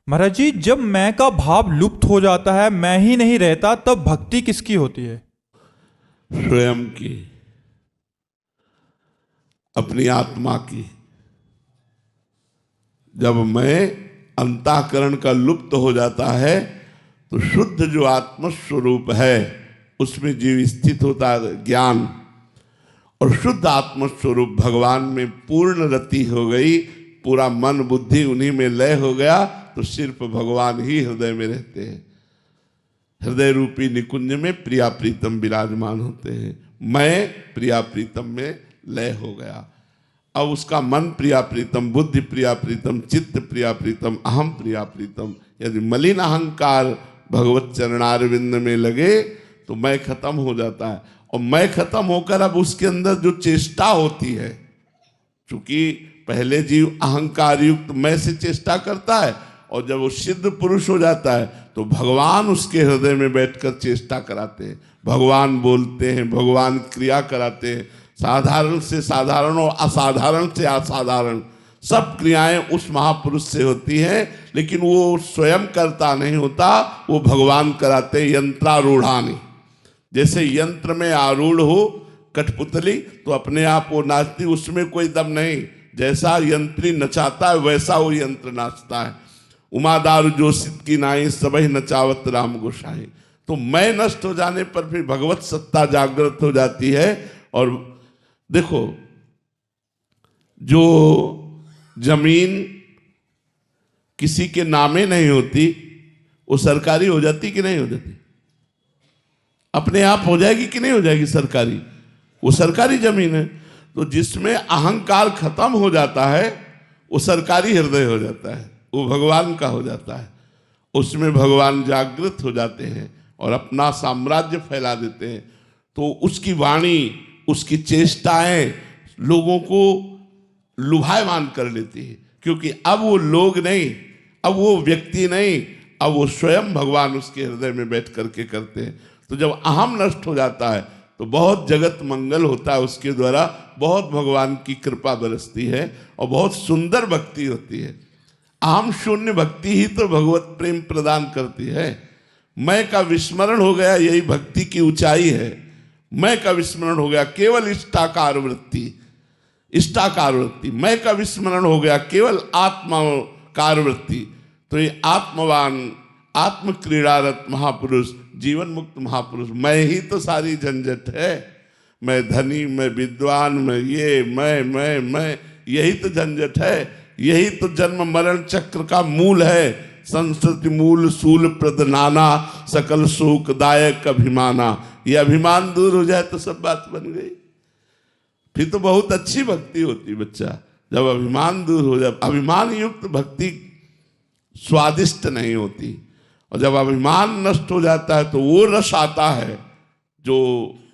महाराज जी, जब मैं का भाव लुप्त हो जाता है, मैं ही नहीं रहता, तब भक्ति किसकी होती है? स्वयं की, अपनी आत्मा की। जब मैं अंतःकरण का लुप्त हो जाता है तो शुद्ध जो आत्म स्वरूप है उसमें जीव स्थित होता है ज्ञान, और शुद्ध आत्म स्वरूप भगवान में पूर्ण रति हो गई, पूरा मन बुद्धि उन्हीं में लय हो गया, तो सिर्फ भगवान ही हृदय में रहते हैं। हृदय रूपी निकुंज में प्रिया प्रीतम विराजमान होते हैं। मैं प्रिया प्रीतम में लय हो गया। अब उसका मन प्रिया प्रीतम, बुद्धि प्रिया प्रीतम, चित्त प्रिया प्रीतम, अहम प्रिया प्रीतम। यदि मलिन अहंकार भगवत चरणारविंद में लगे तो मैं खत्म हो जाता है, और मैं खत्म होकर अब उसके अंदर जो चेष्टा होती है, चूंकि पहले जीव अहंकार युक्त मैं से चेष्टा करता है, और जब वो सिद्ध पुरुष हो जाता है तो भगवान उसके हृदय में बैठकर चेष्टा कराते हैं, भगवान बोलते हैं, भगवान क्रिया कराते हैं। साधारण से साधारण और असाधारण से असाधारण सब क्रियाएं उस महापुरुष से होती हैं, लेकिन वो स्वयं करता नहीं होता, वो भगवान कराते। यंत्रारूढ़ानी, जैसे यंत्र में आरूढ़ हो कठपुतली तो अपने आप वो नाचती, उसमें कोई दम नहीं। जैसा यंत्री नचाता है वैसा वो यंत्र नाचता है। उमादार जोशित की नाई सबही नचावत राम गोसाई। तो मैं नष्ट हो जाने पर फिर भगवत सत्ता जागृत हो जाती है। और देखो, जो जमीन किसी के नामे नहीं होती वो सरकारी हो जाती कि नहीं हो जाती? अपने आप हो जाएगी कि नहीं हो जाएगी सरकारी? वो सरकारी जमीन है। तो जिसमें अहंकार खत्म हो जाता है वो सरकारी हृदय हो जाता है, वो भगवान का हो जाता है। उसमें भगवान जागृत हो जाते हैं और अपना साम्राज्य फैला देते हैं। तो उसकी वाणी, उसकी चेष्टाएं लोगों को लुभायमान कर लेती है, क्योंकि अब वो लोग नहीं, अब वो व्यक्ति नहीं, अब वो स्वयं भगवान उसके हृदय में बैठ करके करते हैं। तो जब अहम नष्ट हो जाता है तो बहुत जगत मंगल होता है उसके द्वारा, बहुत भगवान की कृपा बरसती है और बहुत सुंदर भक्ति होती है। अहम शून्य भक्ति ही तो भगवत प्रेम प्रदान करती है। मैं का विस्मरण हो गया, यही भक्ति की ऊंचाई है। मैं का विस्मरण हो गया, केवल इष्टाकार वृत्ति, इष्टाकार वृत्ति। मैं का विस्मरण हो गया, केवल आत्माकार वृत्ति। तो ये आत्मवान, आत्म क्रीड़ारत महापुरुष, जीवन मुक्त महापुरुष, मैं ही तो सारी झंझट है। मैं धनी, मैं विद्वान, मैं ये, मैं, यही तो झंझट है। यही तो जन्म मरण चक्र का मूल है। संस्कृति मूल सूल प्रद नाना, सकल सुखदायक अभिमाना। ये अभिमान दूर हो जाए तो सब बात बन गई। फिर तो बहुत अच्छी भक्ति होती बच्चा, जब अभिमान दूर हो जाए। अभिमान युक्त भक्ति स्वादिष्ट नहीं होती, और जब अभिमान नष्ट हो जाता है तो वो रस आता है जो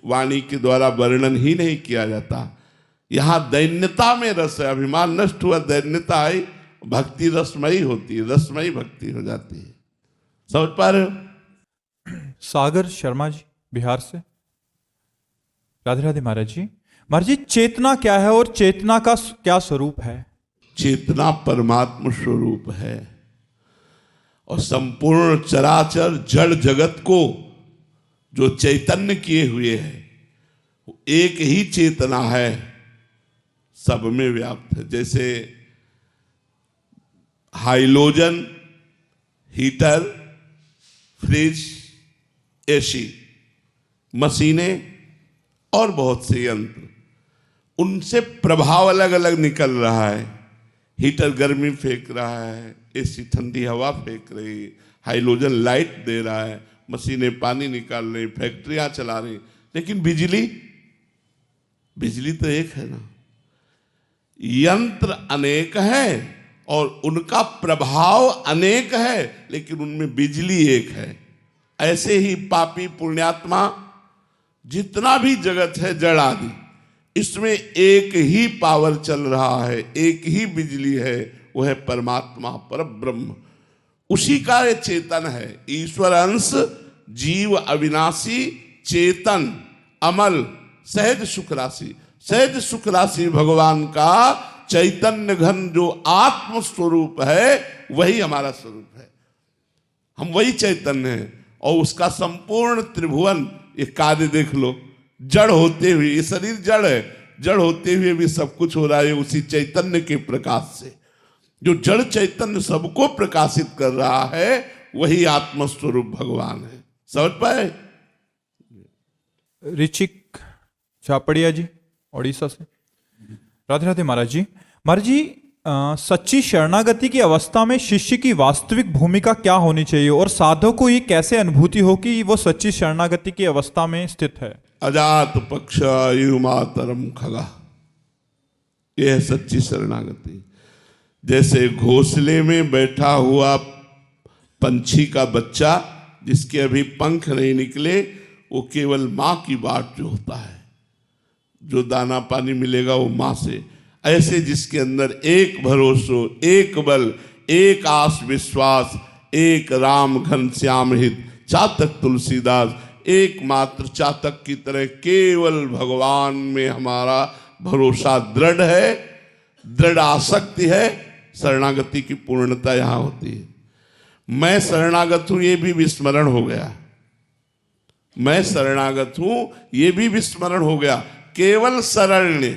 वाणी के द्वारा वर्णन ही नहीं किया जाता। यहाँ दैन्यता में रस है, अभिमान नष्ट हुआ, दैन्यता आई, भक्ति रसमयी होती है, रसमयी भक्ति हो जाती है। समझ पा रहे हो? सागर शर्मा जी बिहार से। राधे राधे महाराज जी। महाराज जी, चेतना क्या है और चेतना का क्या स्वरूप है? चेतना परमात्मा स्वरूप है और संपूर्ण चराचर जड़ जगत को जो चैतन्य किए हुए है, एक ही चेतना है, सब में व्याप्त है। जैसे हाइलोजन, हीटर, फ्रिज, एसी, मशीनें और बहुत से यंत्र, उनसे प्रभाव अलग अलग निकल रहा है। हीटर गर्मी फेंक रहा है, एसी ठंडी हवा फेंक रही, हाइलोजन लाइट दे रहा है, मशीनें पानी निकाल रही, फैक्ट्रियां चला रही। लेकिन बिजली तो एक है ना। यंत्र अनेक है और उनका प्रभाव अनेक है, लेकिन उनमें बिजली एक है। ऐसे ही पापी पुण्यात्मा जितना भी जगत है जड़ आदि, इसमें एक ही पावर चल रहा है, एक ही बिजली है, वो है परमात्मा परब्रह्म। उसी का ये चेतन है। ईश्वर अंश, जीव अविनाशी, चेतन अमल, सहज सुख राशि। सहज सुख राशि भगवान का चैतन्य घन जो आत्म स्वरूप है, वही हमारा स्वरूप है। हम वही चैतन्य हैं और उसका संपूर्ण त्रिभुवन, ये कार्य देख लो, जड़ होते हुए, ये शरीर जड़ है, जड़ होते हुए भी सब कुछ हो रहा है उसी चैतन्य के प्रकाश से। जो जड़ चैतन्य सबको प्रकाशित कर रहा है, वही आत्मस्वरूप भगवान है। समझ पाए? ऋचिक झापड़िया जी ओडिशा से। राधे राधे महाराज जी। महाराज जी, सच्ची शरणागति की अवस्था में शिष्य की वास्तविक भूमिका क्या होनी चाहिए और साधक को ये कैसे अनुभूति हो कि वो सच्ची शरणागति की अवस्था में स्थित है? अजात पक्ष युमातरम खगा, यह है सच्ची शरणागति। जैसे घोंसले में बैठा हुआ पंछी का बच्चा जिसके अभी पंख नहीं निकले, वो केवल माँ की बाट जो होता है, जो दाना पानी मिलेगा वो माँ से। ऐसे जिसके अंदर एक भरोसो, एक बल, एक आस विश्वास, एक राम घनश्याम हित, चातक तुलसीदास। एकमात्र चातक की तरह केवल भगवान में हमारा भरोसा दृढ़ है, दृढ़ आसक्ति है। शरणागति की पूर्णता यहां होती है। मैं शरणागत हूं, ये भी विस्मरण हो गया। मैं शरणागत हूं, ये भी विस्मरण हो गया। केवल शरण्य,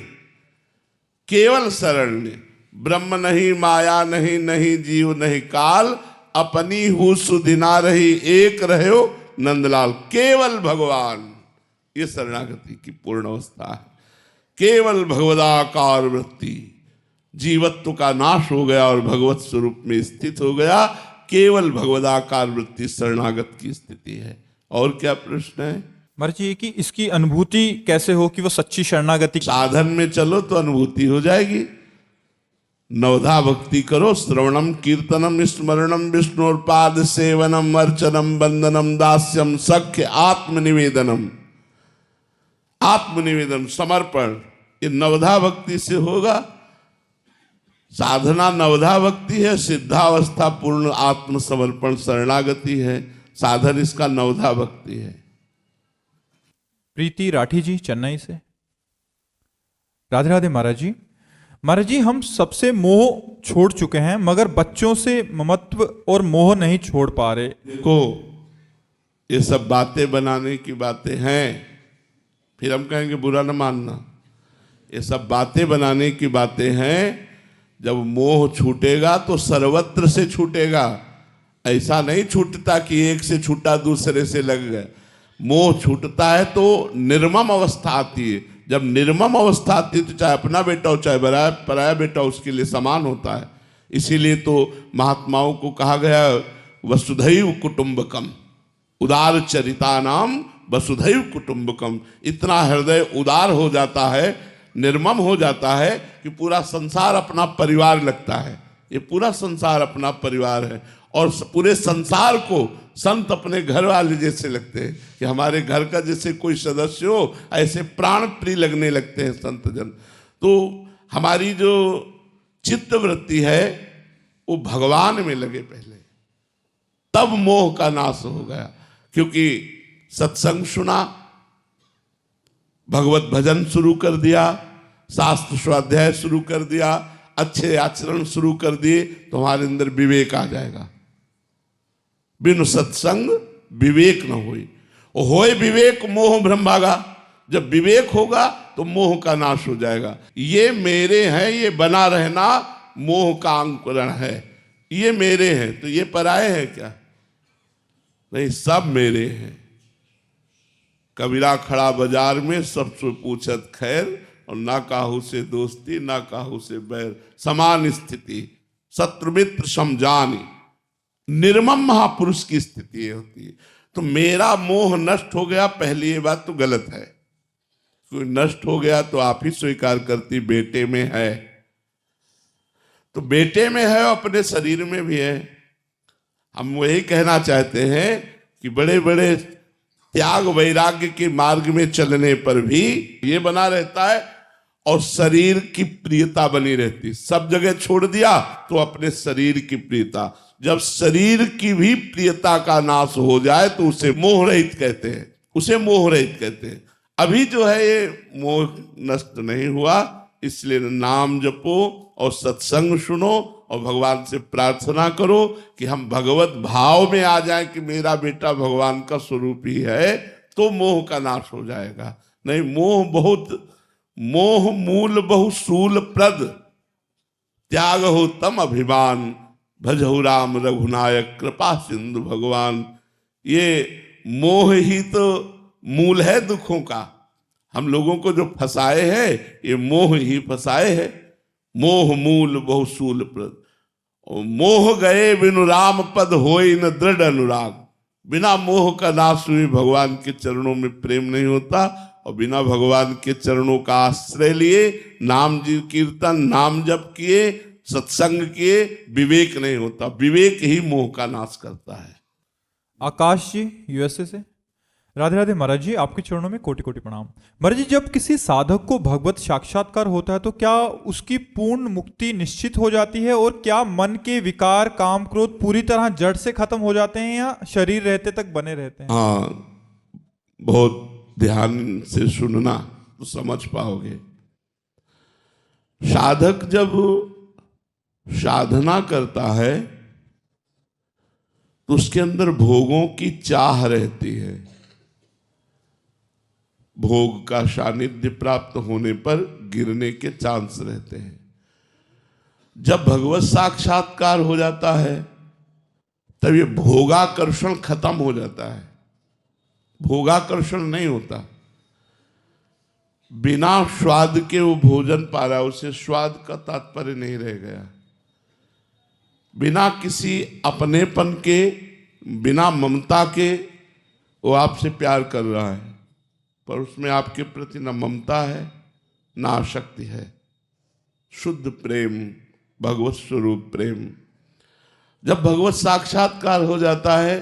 केवल शरण्य। ब्रह्म नहीं, माया नहीं, नहीं जीव नहीं काल, अपनी हूँ सुधिना रही, एक रहो नंदलाल। केवल भगवान, ये शरणागति की पूर्ण अवस्था है। केवल भगवदाकार वृत्ति, जीवत्व का नाश हो गया और भगवत स्वरूप में स्थित हो गया। केवल भगवदाकार वृत्ति शरणागत की स्थिति है। और क्या प्रश्न है? महाराज जी कि इसकी अनुभूति कैसे हो कि वो सच्ची शरणागति? साधन में चलो तो अनुभूति हो जाएगी। नवधा भक्ति करो, श्रवणम कीर्तनम स्मरणम विष्णुर्पाद सेवनम अर्चनम वंदनम दास्यम सख्य आत्मनिवेदनम। आत्मनिवेदन, समर्पण, ये नवधा भक्ति से होगा। साधना नवधा भक्ति है, सिद्धावस्था पूर्ण आत्मसमर्पण शरणागति है। साधन इसका नवधा भक्ति है। प्रीति राठी जी चेन्नई से। राधे राधे महाराज जी। महाराज जी हम सबसे मोह छोड़ चुके हैं मगर बच्चों से ममत्व और मोह नहीं छोड़ पा रहे। देखो ये सब बातें बनाने की बातें हैं, फिर हम कहेंगे बुरा न मानना। ये सब बातें बनाने की बातें हैं। जब मोह छूटेगा तो सर्वत्र से छूटेगा। ऐसा नहीं छूटता कि एक से छूटा दूसरे से लग गया। मोह छूटता है तो निर्मम अवस्था आती है। जब निर्मम अवस्था आती है तो चाहे अपना बेटा हो चाहे पराया बेटा उसके लिए समान होता है। इसीलिए तो महात्माओं को कहा गया वसुधैव कुटुंबकम, उदार चरिता नाम वसुधैव कुटुंबकम। इतना हृदय उदार हो जाता है, निर्मम हो जाता है कि पूरा संसार अपना परिवार लगता है। ये पूरा संसार अपना परिवार है और पूरे संसार को संत अपने घर वाले जैसे लगते हैं कि हमारे घर का जैसे कोई सदस्य हो, ऐसे प्राण प्रिय लगने लगते हैं संत जन। तो हमारी जो चित्त वृत्ति है वो भगवान में लगे पहले, तब मोह का नाश हो गया। क्योंकि सत्संग सुना, भगवत भजन शुरू कर दिया, शास्त्र स्वाध्याय शुरू कर दिया, अच्छे आचरण शुरू कर दिए, तो हमारे अंदर विवेक आ जाएगा। बिनु सत्संग विवेक न होए विवेक मोह भ्रम भागा। जब विवेक होगा तो मोह का नाश हो जाएगा। ये मेरे हैं, ये बना रहना मोह का अंकुरण है। ये मेरे हैं तो ये पराये हैं क्या? नहीं, सब मेरे हैं। कबीरा खड़ा बाजार में सबसे पूछत खैर, और ना काहू से दोस्ती ना काहू से बैर, समान स्थिति शत्रु मित्र समझानी। निर्मम महापुरुष की स्थिति ये होती है। तो मेरा मोह नष्ट हो गया, पहली ये बात तो गलत है। कोई नष्ट हो गया तो आप ही स्वीकार करती बेटे में है, तो बेटे में है, अपने शरीर में भी है। हम वही कहना चाहते हैं कि बड़े बड़े त्याग वैराग्य के मार्ग में चलने पर भी ये बना रहता है और शरीर की प्रियता बनी रहती। सब जगह छोड़ दिया तो अपने शरीर की प्रियता। जब शरीर की भी प्रियता का नाश हो जाए तो उसे मोह रहित कहते हैं, उसे मोह रहित कहते हैं। अभी जो है ये मोह नष्ट नहीं हुआ, इसलिए नाम जपो और सत्संग सुनो और भगवान से प्रार्थना करो कि हम भगवत भाव में आ जाएं कि मेरा बेटा भगवान का स्वरूप ही है, तो मोह का नाश हो जाएगा। नहीं, मोह मूल बहु सूल प्रद, त्याग हो तम अभिमान, भजहु राम रघुनायक कृपा सिंधु भगवान। ये मोह ही तो मूल है दुखों का। हम लोगों को जो फंसाए है ये मोह ही फंसाए है। मोह मूल बहु सूल प्रद, और मोह गए बिनु राम पद होई न दृढ़ अनुराग। बिना मोह का नाश हुए भगवान के चरणों में प्रेम नहीं होता, और बिना भगवान के चरणों का आश्रय लिए नाम जी कीर्तन नाम जप किए सत्संग किए विवेक नहीं होता। विवेक ही मोह का नाश करता है। आकाश जी यूएसए से। राधे राधे महाराज जी, आपके चरणों में कोटि कोटि प्रणाम। महाराज जी, जब किसी साधक को भगवत साक्षात्कार होता है तो क्या उसकी पूर्ण मुक्ति निश्चित हो जाती है, और क्या मन के विकार काम क्रोध पूरी तरह जड़ से खत्म हो जाते हैं या शरीर रहते तक बने रहते हैं? हाँ, बहुत ध्यान से सुनना तो समझ पाओगे। साधक जब साधना करता है तो उसके अंदर भोगों की चाह रहती है। भोग का सानिध्य प्राप्त होने पर गिरने के चांस रहते हैं। जब भगवत साक्षात्कार हो जाता है तब ये भोगाकर्षण खत्म हो जाता है। भोगाकर्षण नहीं होता। बिना स्वाद के वो भोजन पा रहा, उसे स्वाद का तात्पर्य नहीं रह गया। बिना किसी अपनेपन के, बिना ममता के वो आपसे प्यार कर रहा है, पर उसमें आपके प्रति न ममता है न आसक्ति है। शुद्ध प्रेम, भगवत स्वरूप प्रेम। जब भगवत साक्षात्कार हो जाता है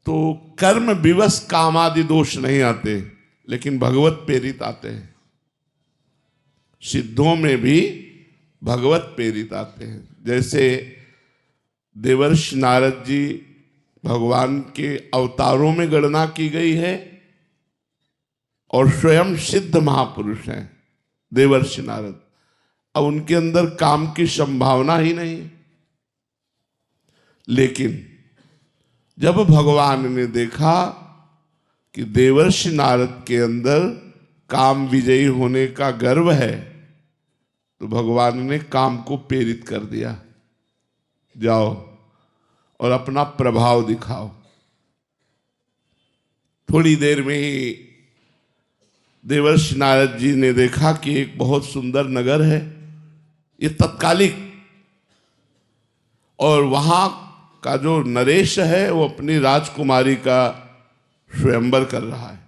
तो कर्म विवश काम आदि दोष नहीं आते, लेकिन भगवत प्रेरित आते हैं। सिद्धों में भी भगवत प्रेरित आते हैं। जैसे देवर्षि नारद जी भगवान के अवतारों में गणना की गई है और स्वयं सिद्ध महापुरुष हैं देवर्षि नारद। अब उनके अंदर काम की संभावना ही नहीं है, लेकिन जब भगवान ने देखा कि देवर्षि नारद के अंदर काम विजयी होने का गर्व है, तो भगवान ने काम को प्रेरित कर दिया, जाओ और अपना प्रभाव दिखाओ। थोड़ी देर में ही देवर्षि नारद जी ने देखा कि एक बहुत सुंदर नगर है, ये तत्कालिक, और वहां का जो नरेश है वो अपनी राजकुमारी का स्वयंवर कर रहा है।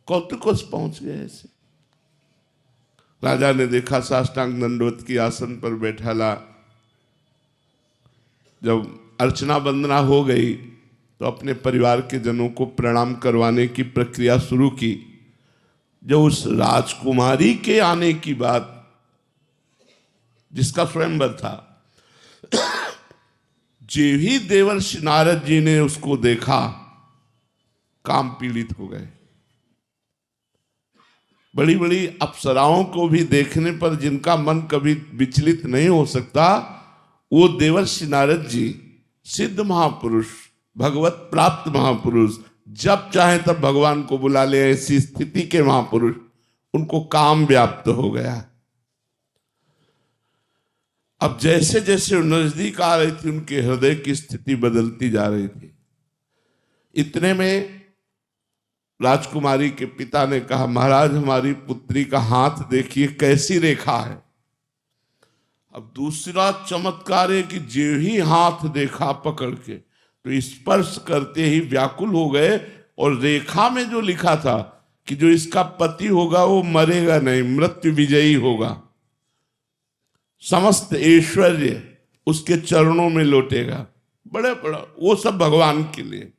कौतुकोस पहुंच गए ऐसे। राजा ने देखा, साष्टांग दंडवत की आसन पर बैठाला। जब अर्चना वंदना हो गई तो अपने परिवार के जनों को प्रणाम करवाने की प्रक्रिया शुरू की। जब उस राजकुमारी के आने की बात, जिसका स्वयंवर था, जो ही देवर्षि नारद जी ने उसको देखा, काम पीड़ित हो गए। बड़ी बड़ी अप्सराओं को भी देखने पर जिनका मन कभी विचलित नहीं हो सकता, वो देवर्षि नारद जी सिद्ध महापुरुष, भगवत प्राप्त महापुरुष, जब चाहे तब भगवान को बुला ले, ऐसी स्थिति के महापुरुष, उनको काम व्याप्त हो गया। अब जैसे जैसे नजदीक आ रही थी, उनके हृदय की स्थिति बदलती जा रही थी। इतने में राजकुमारी के पिता ने कहा, महाराज हमारी पुत्री का हाथ देखिए कैसी रेखा है। अब दूसरा चमत्कार है कि जो ही हाथ देखा पकड़ के, तो स्पर्श करते ही व्याकुल हो गए, और रेखा में जो लिखा था कि जो इसका पति होगा वो मरेगा नहीं, मृत्यु विजयी होगा, समस्त ऐश्वर्य उसके चरणों में लौटेगा। बड़े बड़ा वो सब भगवान के लिए।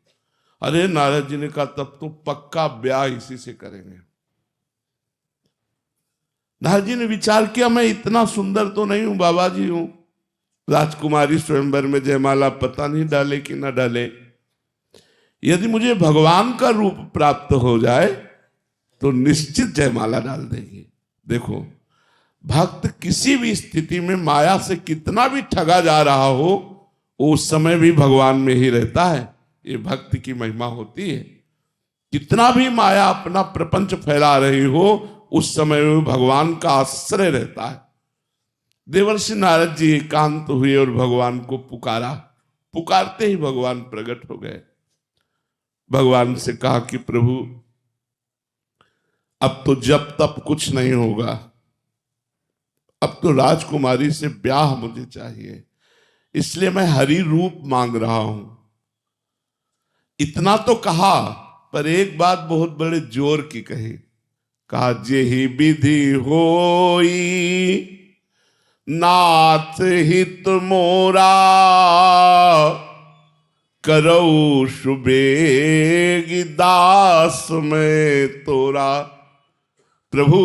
अरे नारद जी ने कहा, तब तो पक्का ब्याह इसी से करेंगे। नारद जी ने विचार किया, मैं इतना सुंदर तो नहीं हूं, बाबा जी हूं। राजकुमारी स्वयंवर में जयमाला पता नहीं डाले कि ना डाले। यदि मुझे भगवान का रूप प्राप्त हो जाए तो निश्चित जयमाला डाल देंगे। देखो, भक्त किसी भी स्थिति में माया से कितना भी ठगा जा रहा हो, उस समय भी भगवान में ही रहता है। ये भक्त की महिमा होती है। कितना भी माया अपना प्रपंच फैला रही हो, उस समय में भगवान का आश्रय रहता है। देवर्षि नारद जी एकांत हुए और भगवान को पुकारा। पुकारते ही भगवान प्रकट हो गए। भगवान से कहा कि प्रभु, अब तो जब तब कुछ नहीं होगा, अब तो राजकुमारी से ब्याह मुझे चाहिए, इसलिए मैं हरि रूप मांग रहा हूं। इतना तो कहा, पर एक बात बहुत बड़े जोर की कही। कहा, जेहि विधि होई नाथ हित मोरा, करऊ सुबेगी दास में तोरा। प्रभु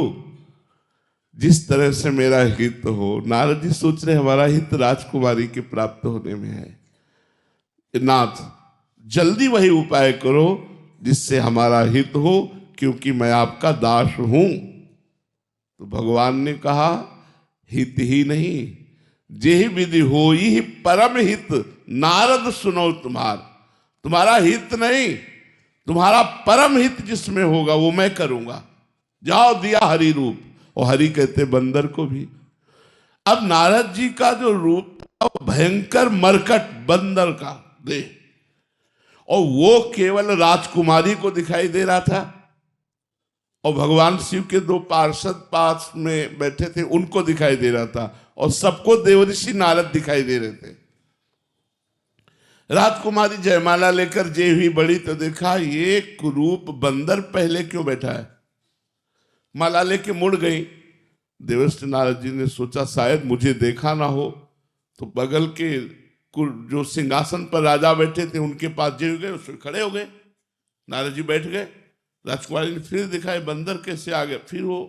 जिस तरह से मेरा हित हो, नारद जी सोच रहे हमारा हित राजकुमारी के प्राप्त होने में है, नाथ जल्दी वही उपाय करो जिससे हमारा हित हो, क्योंकि मैं आपका दास हूं। तो भगवान ने कहा हित ही नहीं, जेहि विधि हो ही परम हित, नारद सुनो तुम्हारा हित नहीं, तुम्हारा परम हित जिसमें होगा वो मैं करूंगा। जाओ दिया हरि रूप, और हरि कहते बंदर को भी। अब नारद जी का जो रूप था वो भयंकर मरकट बंदर का देह, और वो केवल राजकुमारी को दिखाई दे रहा था, और भगवान शिव के दो पार्षद पास में बैठे थे उनको दिखाई दे रहा था, और सबको देवऋषि नारद दिखाई दे रहे थे। राजकुमारी जयमाला लेकर जे हुई बड़ी तो देखा ये कुरूप बंदर पहले क्यों बैठा है। माला लेके मुड़ गई। देवर्षि नारद जी ने सोचा शायद मुझे देखा ना हो, तो बगल के जो सिंहासन पर राजा बैठे थे उनके पास जे गए, उसमें खड़े हो गए। नारद जी बैठ गए। राजकुमारी ने फिर दिखाए बंदर कैसे आ गए। फिर वो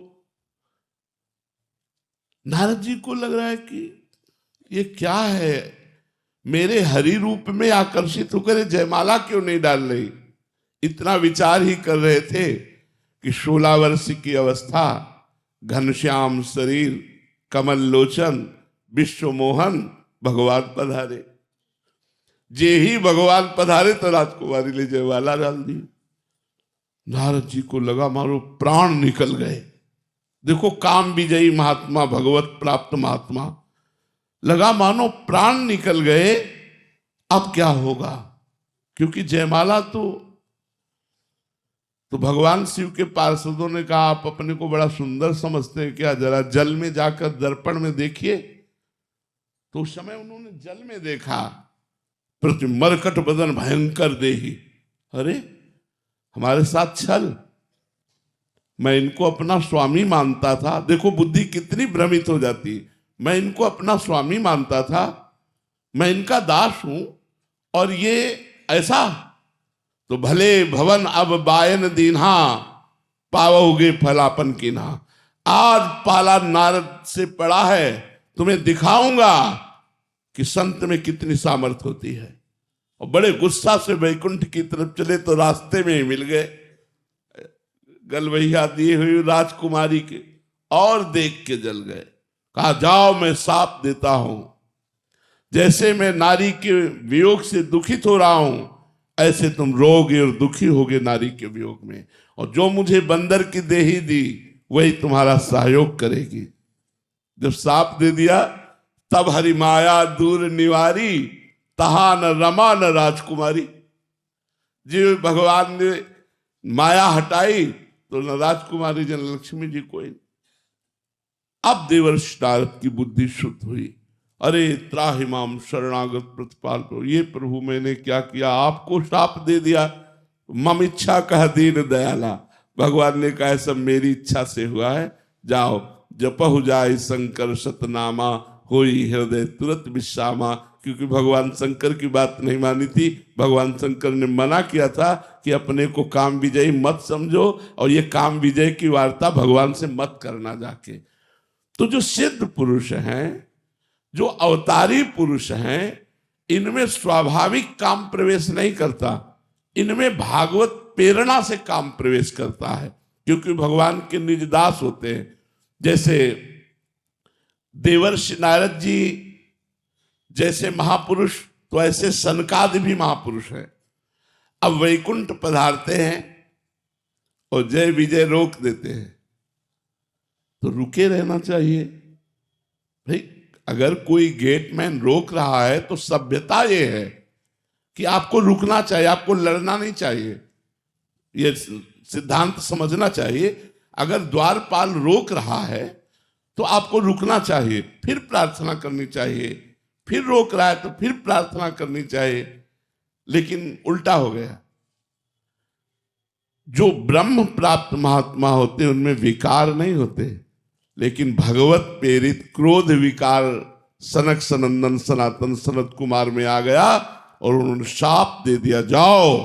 नारद जी को लग रहा है कि ये क्या है, मेरे हरि रूप में आकर्षित होकर जयमाला क्यों नहीं डाल रही। इतना विचार ही कर रहे थे कि 16 वर्ष की अवस्था, घनश्याम शरीर, कमल लोचन, विश्व मोहन, भगवान पधारे। जे ही भगवान पधारे तो राजकुमारी ने जयमाला डाल दी। नारद जी को लगा मारो प्राण निकल गए। देखो काम विजयी महात्मा, भगवत प्राप्त महात्मा, लगा मानो प्राण निकल गए। अब क्या होगा, क्योंकि जयमाला तो भगवान शिव के पार्षदों ने कहा आप अपने को बड़ा सुंदर समझते हैं क्या, जरा जल में जाकर दर्पण में देखिए। तो उस समय उन्होंने जल में देखा, प्रति मरकट बदन भयंकर देही। अरे हमारे साथ छल, मैं इनको अपना स्वामी मानता था। देखो बुद्धि कितनी भ्रमित हो जाती। मैं इनको अपना स्वामी मानता था, मैं इनका दास हूं, और ये ऐसा। तो भले भवन अब बायन दीन्हा, पावोगे फलापन कीन्हा। आज पाला नारद से पड़ा है, तुम्हें दिखाऊंगा कि संत में कितनी सामर्थ्य होती है। और बड़े गुस्सा से वैकुंठ की तरफ चले तो रास्ते में ही मिल गए गलवैया दिए हुए राजकुमारी के, और देख के जल गए। कहा जाओ मैं साप देता हूं, जैसे मैं नारी के वियोग से दुखित हो रहा हूं, ऐसे तुम रोगे और दुखी होगे नारी के वियोग में। और जो मुझे बंदर की देही दी वही तुम्हारा सहयोग करेगी। जब साप दे दिया तब हरि माया दूर निवारी, तहा न रमा न राजकुमारी। जी भगवान ने माया हटाई तो न राजकुमारी जन लक्ष्मी जी कोई। अब देवर्षि नारद की बुद्धि शुद्ध हुई। अरे त्राहिमाम शरणागत प्रतिपाल को, ये प्रभु मैंने क्या किया, आपको शाप दे दिया। मम इच्छा कह दीन दयाला। भगवान ने कहा सब मेरी इच्छा से हुआ है, जाओ जपहु जाय शंकर सतनामा, होई हृदय तुरंत विश्रामा। क्योंकि भगवान शंकर की बात नहीं मानी थी। भगवान शंकर ने मना किया था कि अपने को काम विजयी मत समझो, और ये काम विजय की वार्ता भगवान से मत करना जाके। तो जो सिद्ध पुरुष हैं, जो अवतारी पुरुष हैं, इनमें स्वाभाविक काम प्रवेश नहीं करता, इनमें भागवत प्रेरणा से काम प्रवेश करता है। क्योंकि भगवान के निज दास होते हैं। जैसे देवर्षि नारद जी जैसे महापुरुष, तो ऐसे सनकादि भी महापुरुष हैं। अब वैकुंठ पधारते हैं और जय विजय रोक देते हैं, तो रुके रहना चाहिए भाई। अगर कोई गेटमैन रोक रहा है तो सभ्यता ये है कि आपको रुकना चाहिए, आपको लड़ना नहीं चाहिए। ये सिद्धांत समझना चाहिए। अगर द्वारपाल रोक रहा है तो आपको रुकना चाहिए, फिर प्रार्थना करनी चाहिए। फिर रोक रहा है तो फिर प्रार्थना करनी चाहिए। लेकिन उल्टा हो गया। जो ब्रह्म प्राप्त महात्मा होते हैं उनमें विकार नहीं होते, लेकिन भगवत प्रेरित क्रोध विकार सनक सनंदन सनातन सनत कुमार में आ गया और उन्होंने शाप दे दिया, जाओ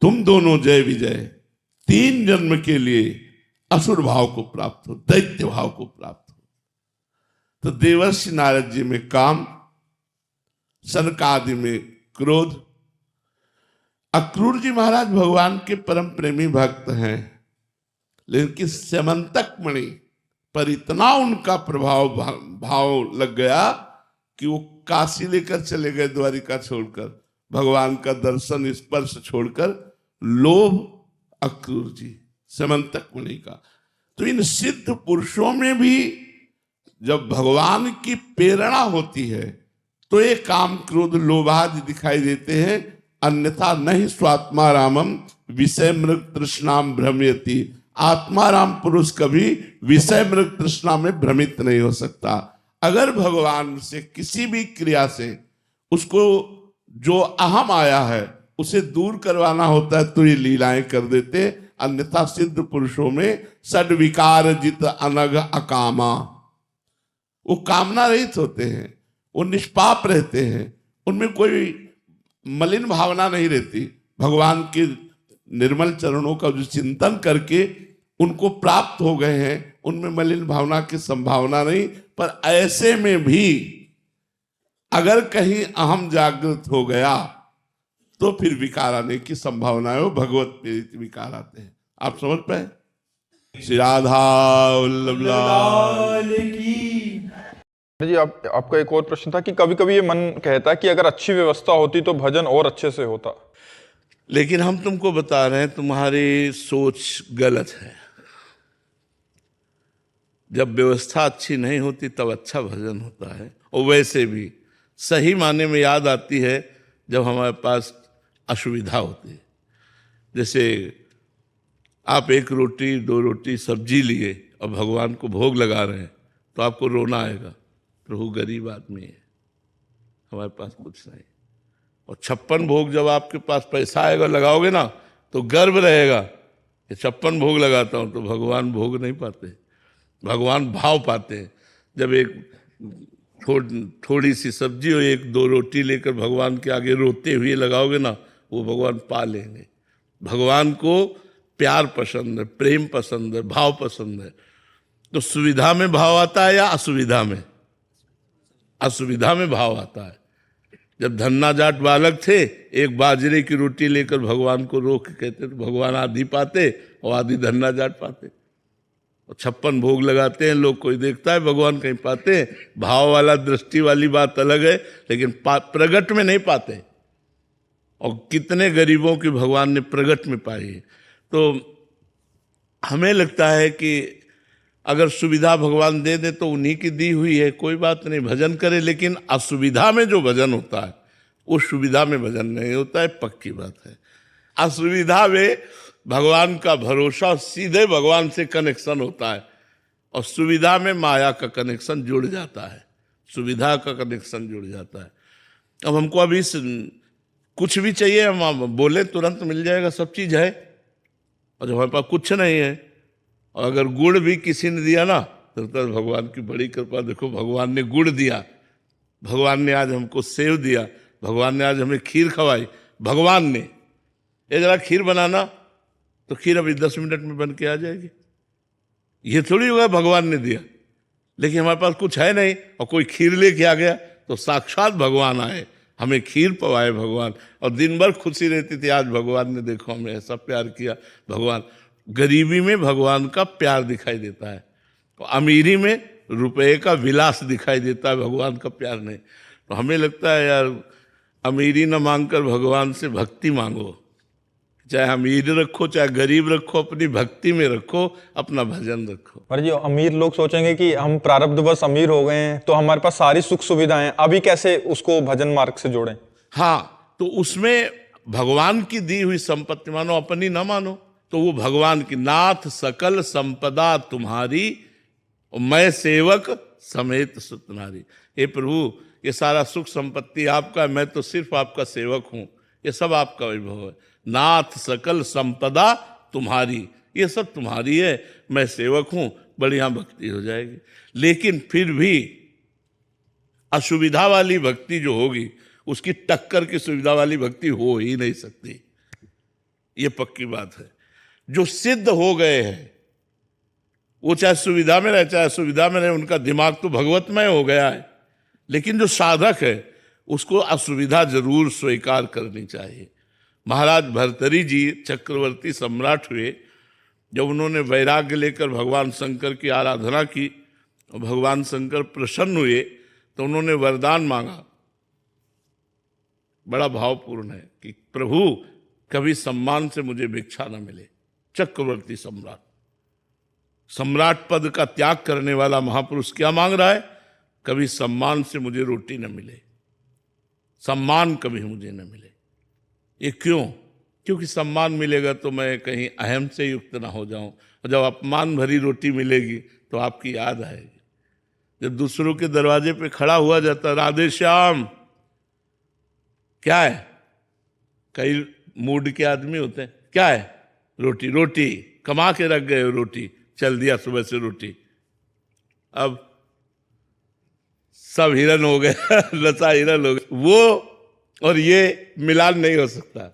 तुम दोनों जय विजय 3 जन्म के लिए असुर भाव को प्राप्त हो, दैत्य भाव को प्राप्त हो। तो देवर्षि नारद जी में काम, सनकादि में क्रोध। अक्रूर जी महाराज भगवान के परम प्रेमी भक्त हैं, लेकिन स्यमंतक मणि पर इतना उनका भाव लग गया कि वो काशी लेकर चले गए, द्वारिका छोड़कर, भगवान का दर्शन स्पर्श छोड़कर। लोभ अक्रूर जी स्यमंतक मणि का। तो इन सिद्ध पुरुषों में भी जब भगवान की प्रेरणा होती है तो ये काम क्रोध लोभादि दिखाई देते हैं, अन्यथा नहीं स्वात्मा रामम विषय मृग तृष्णाम भ्रमयति। आत्माराम पुरुष कभी विषय मृग तृष्णा में भ्रमित नहीं हो सकता। अगर भगवान से किसी भी क्रिया से उसको जो अहम आया है उसे दूर करवाना होता है तो ये लीलाएं कर देते, अन्यथा सिद्ध पुरुषों में सद्विकार जित अनग अकामा, वो कामना रहित होते हैं, वो निष्पाप रहते हैं, उनमें कोई मलिन भावना नहीं रहती। भगवान के निर्मल चरणों का जो चिंतन करके उनको प्राप्त हो गए हैं, उनमें मलिन भावना की संभावना नहीं। पर ऐसे में भी अगर कहीं अहम जागृत हो गया तो फिर विकार आने की संभावना है, वो भगवत प्रेरित विकार आते हैं। आप समझ पाए? श्री राधा वल्लभ लाल की। जी आपका एक और प्रश्न था कि कभी कभी ये मन कहता है कि अगर अच्छी व्यवस्था होती तो भजन और अच्छे से होता। लेकिन हम तुमको बता रहे हैं तुम्हारी सोच गलत है। जब व्यवस्था अच्छी नहीं होती तब अच्छा भजन होता है, और वैसे भी सही माने में याद आती है जब हमारे पास असुविधा होती है। जैसे आप 1 रोटी 2 रोटी सब्जी लिए और भगवान को भोग लगा रहे हैं तो आपको रोना आएगा, प्रभु गरीब आदमी है, हमारे पास कुछ नहीं। और 56 भोग जब आपके पास पैसा आएगा लगाओगे ना तो गर्व रहेगा कि 56 भोग लगाता हूं। तो भगवान भोग नहीं पाते, भगवान भाव पाते हैं। जब एक थोड़ी सी सब्जी और 1-2 रोटी लेकर भगवान के आगे रोते हुए लगाओगे ना, वो भगवान पा लेंगे। भगवान को प्यार पसंद है, प्रेम पसंद है, भाव पसंद है। तो सुविधा में भाव आता है या असुविधा में? असुविधा में भाव आता है। जब धन्ना जाट बालक थे, एक बाजरे की रोटी लेकर भगवान को रोक के कहते तो भगवान आधी पाते और आधी धन्ना जाट पाते। और 56 भोग लगाते हैं लोग, कोई देखता है भगवान कहीं पाते हैं? भाव वाला दृष्टि वाली बात अलग है, लेकिन प्रगट में नहीं पाते। और कितने गरीबों की भगवान ने प्रगट में पाई है। तो हमें लगता है कि अगर सुविधा भगवान दे दे तो उन्हीं की दी हुई है, कोई बात नहीं, भजन करे। लेकिन असुविधा में जो भजन होता है उस सुविधा में भजन नहीं होता है, पक्की बात है। असुविधा में भगवान का भरोसा, सीधे भगवान से कनेक्शन होता है, और सुविधा में माया का कनेक्शन जुड़ जाता है, सुविधा का कनेक्शन जुड़ जाता है। अब हमको अभी कुछ भी चाहिए, हम बोले तुरंत मिल जाएगा, सब चीज़ है। और जब हमारे पास कुछ नहीं है, और अगर गुड़ भी किसी ने दिया ना तो भगवान की बड़ी कृपा, देखो भगवान ने गुड़ दिया, भगवान ने आज हमको सेव दिया, भगवान ने आज हमें खीर खवाई। भगवान ने ये जरा खीर बनाना, तो खीर अभी 10 मिनट में बन के आ जाएगी। ये थोड़ी होगा भगवान ने दिया, लेकिन हमारे पास कुछ है नहीं और कोई खीर लेके आ गया तो साक्षात भगवान आए, हमें खीर पवाए भगवान। और दिन भर खुशी रहती थी, आज भगवान ने देखो हमें ऐसा प्यार किया। भगवान गरीबी में भगवान का प्यार दिखाई देता है, और अमीरी में रुपए का विलास दिखाई देता है, भगवान का प्यार नहीं। तो हमें लगता है यार, अमीरी न मांगकर भगवान से भक्ति मांगो, चाहे अमीर रखो चाहे गरीब रखो, अपनी भक्ति में रखो, अपना भजन रखो। पर जी अमीर लोग सोचेंगे कि हम प्रारब्धवश अमीर हो गए हैं तो हमारे पास सारी सुख सुविधाएं, अभी कैसे उसको भजन मार्ग से जोड़ें? हाँ, तो उसमें भगवान की दी हुई संपत्ति मानो, अपनी ना मानो। तो वो भगवान की, नाथ सकल संपदा तुम्हारी मैं सेवक समेत सुतनारी। हे प्रभु, ये सारा सुख संपत्ति आपका है, मैं तो सिर्फ आपका सेवक हूं, ये सब आपका वैभव है। नाथ सकल संपदा तुम्हारी, ये सब तुम्हारी है, मैं सेवक हूं, बढ़िया भक्ति हो जाएगी। लेकिन फिर भी असुविधा वाली भक्ति जो होगी उसकी टक्कर की सुविधा वाली भक्ति हो ही नहीं सकती, ये पक्की बात है। जो सिद्ध हो गए हैं वो चाहे सुविधा में रहे चाहे असुविधा में रहे, उनका दिमाग तो भगवतमय हो गया है। लेकिन जो साधक है उसको असुविधा जरूर स्वीकार करनी चाहिए। महाराज भर्तरी जी चक्रवर्ती सम्राट हुए, जब उन्होंने वैराग्य लेकर भगवान शंकर की आराधना की और भगवान शंकर प्रसन्न हुए तो उन्होंने वरदान मांगा, बड़ा भावपूर्ण है कि प्रभु कभी सम्मान से मुझे भिक्षा न मिले। चक्रवर्ती सम्राट, सम्राट पद का त्याग करने वाला महापुरुष क्या मांग रहा है? कभी सम्मान से मुझे रोटी न मिले, सम्मान कभी मुझे न मिले। ये क्यों? क्योंकि सम्मान मिलेगा तो मैं कहीं अहम से युक्त ना हो जाऊं, और जब अपमान भरी रोटी मिलेगी तो आपकी याद आएगी। जब दूसरों के दरवाजे पे खड़ा हुआ जाता, राधे श्याम, क्या है? कई मूड के आदमी होते हैं, क्या है? रोटी, रोटी कमा के रख गए रोटी, चल दिया सुबह से रोटी। अब सब हिरन हो गए लता हिरन हो गए। वो और ये मिलान नहीं हो सकता।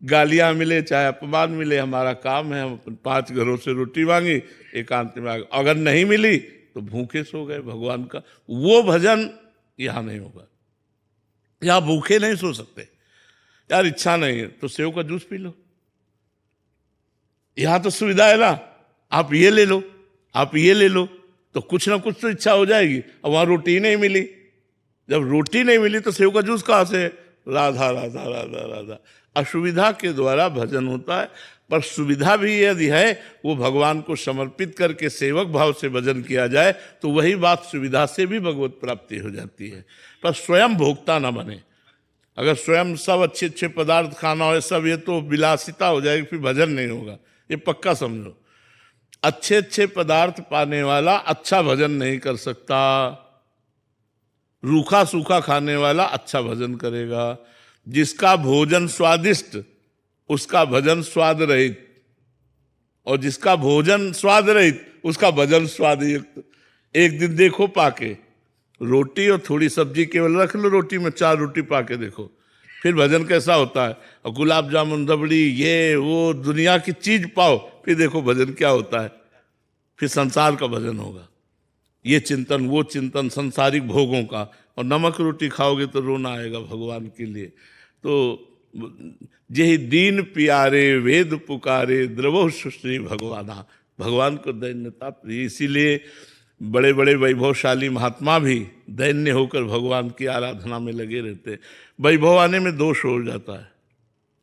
गालियां मिले चाहे अपमान मिले, हमारा काम है, हम 5 घरों से रोटी मांगी, एकांत में आ गए। अगर नहीं मिली तो भूखे सो गए भगवान का। वो भजन यहां नहीं होगा। यहां भूखे नहीं सो सकते। यार इच्छा नहीं है तो सेव का जूस पी लो, यहां तो सुविधा है ना, आप ये ले लो, आप ये ले लो, तो कुछ ना कुछ तो इच्छा हो जाएगी। अब वहां रोटी नहीं मिली, जब रोटी नहीं मिली तो सेव का जूस कहां से? राधा राधा राधा राधा। असुविधा के द्वारा भजन होता है, पर सुविधा भी यदि है वो भगवान को समर्पित करके सेवक भाव से भजन किया जाए तो वही बात सुविधा से भी भगवत प्राप्ति हो जाती है। पर स्वयं भोक्ता ना बने। अगर स्वयं सब अच्छे अच्छे पदार्थ खाना हो सब, ये तो विलासिता हो जाएगी, फिर भजन नहीं होगा, ये पक्का समझो। अच्छे अच्छे पदार्थ पाने वाला अच्छा भजन नहीं कर सकता। रूखा सूखा खाने वाला अच्छा भजन करेगा। जिसका भोजन स्वादिष्ट उसका भजन स्वाद रहित, और जिसका भोजन स्वाद रहित उसका भजन स्वादयुक्त। एक दिन देखो पाके, रोटी और थोड़ी सब्जी केवल रख लो, रोटी में 4 रोटी पाके देखो, फिर भजन कैसा होता है। और गुलाब जामुन रबड़ी ये वो दुनिया की चीज पाओ, फिर देखो भजन क्या होता है। फिर संसार का भजन होगा, ये चिंतन वो चिंतन संसारिक भोगों का। और नमक रोटी खाओगे तो रोना आएगा भगवान के लिए। तो यही दीन प्यारे वेद पुकारे द्रवो सुश्री भगवाना। भगवान को दैन्यता प्रिय, इसीलिए बड़े बड़े वैभवशाली महात्मा भी दैन्य होकर भगवान की आराधना में लगे रहते। वैभव आने में दोष हो जाता है।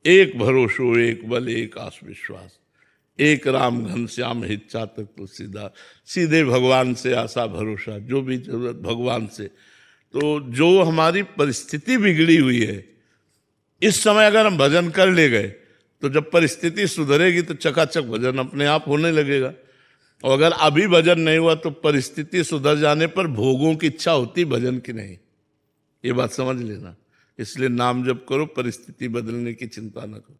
एक भरोसो एक बल एक आस विश्वास, एक राम घनश्याम हित चातक तो सीधा। सीधे भगवान से आशा भरोसा, जो भी जरूरत भगवान से। तो जो हमारी परिस्थिति बिगड़ी हुई है, इस समय अगर हम भजन कर ले गए तो जब परिस्थिति सुधरेगी तो चकाचक भजन अपने आप होने लगेगा। और अगर अभी भजन नहीं हुआ तो परिस्थिति सुधर जाने पर भोगों की इच्छा होती, भजन की नहीं। ये बात समझ लेना। इसलिए नाम जप करो, परिस्थिति बदलने की चिंता न करो।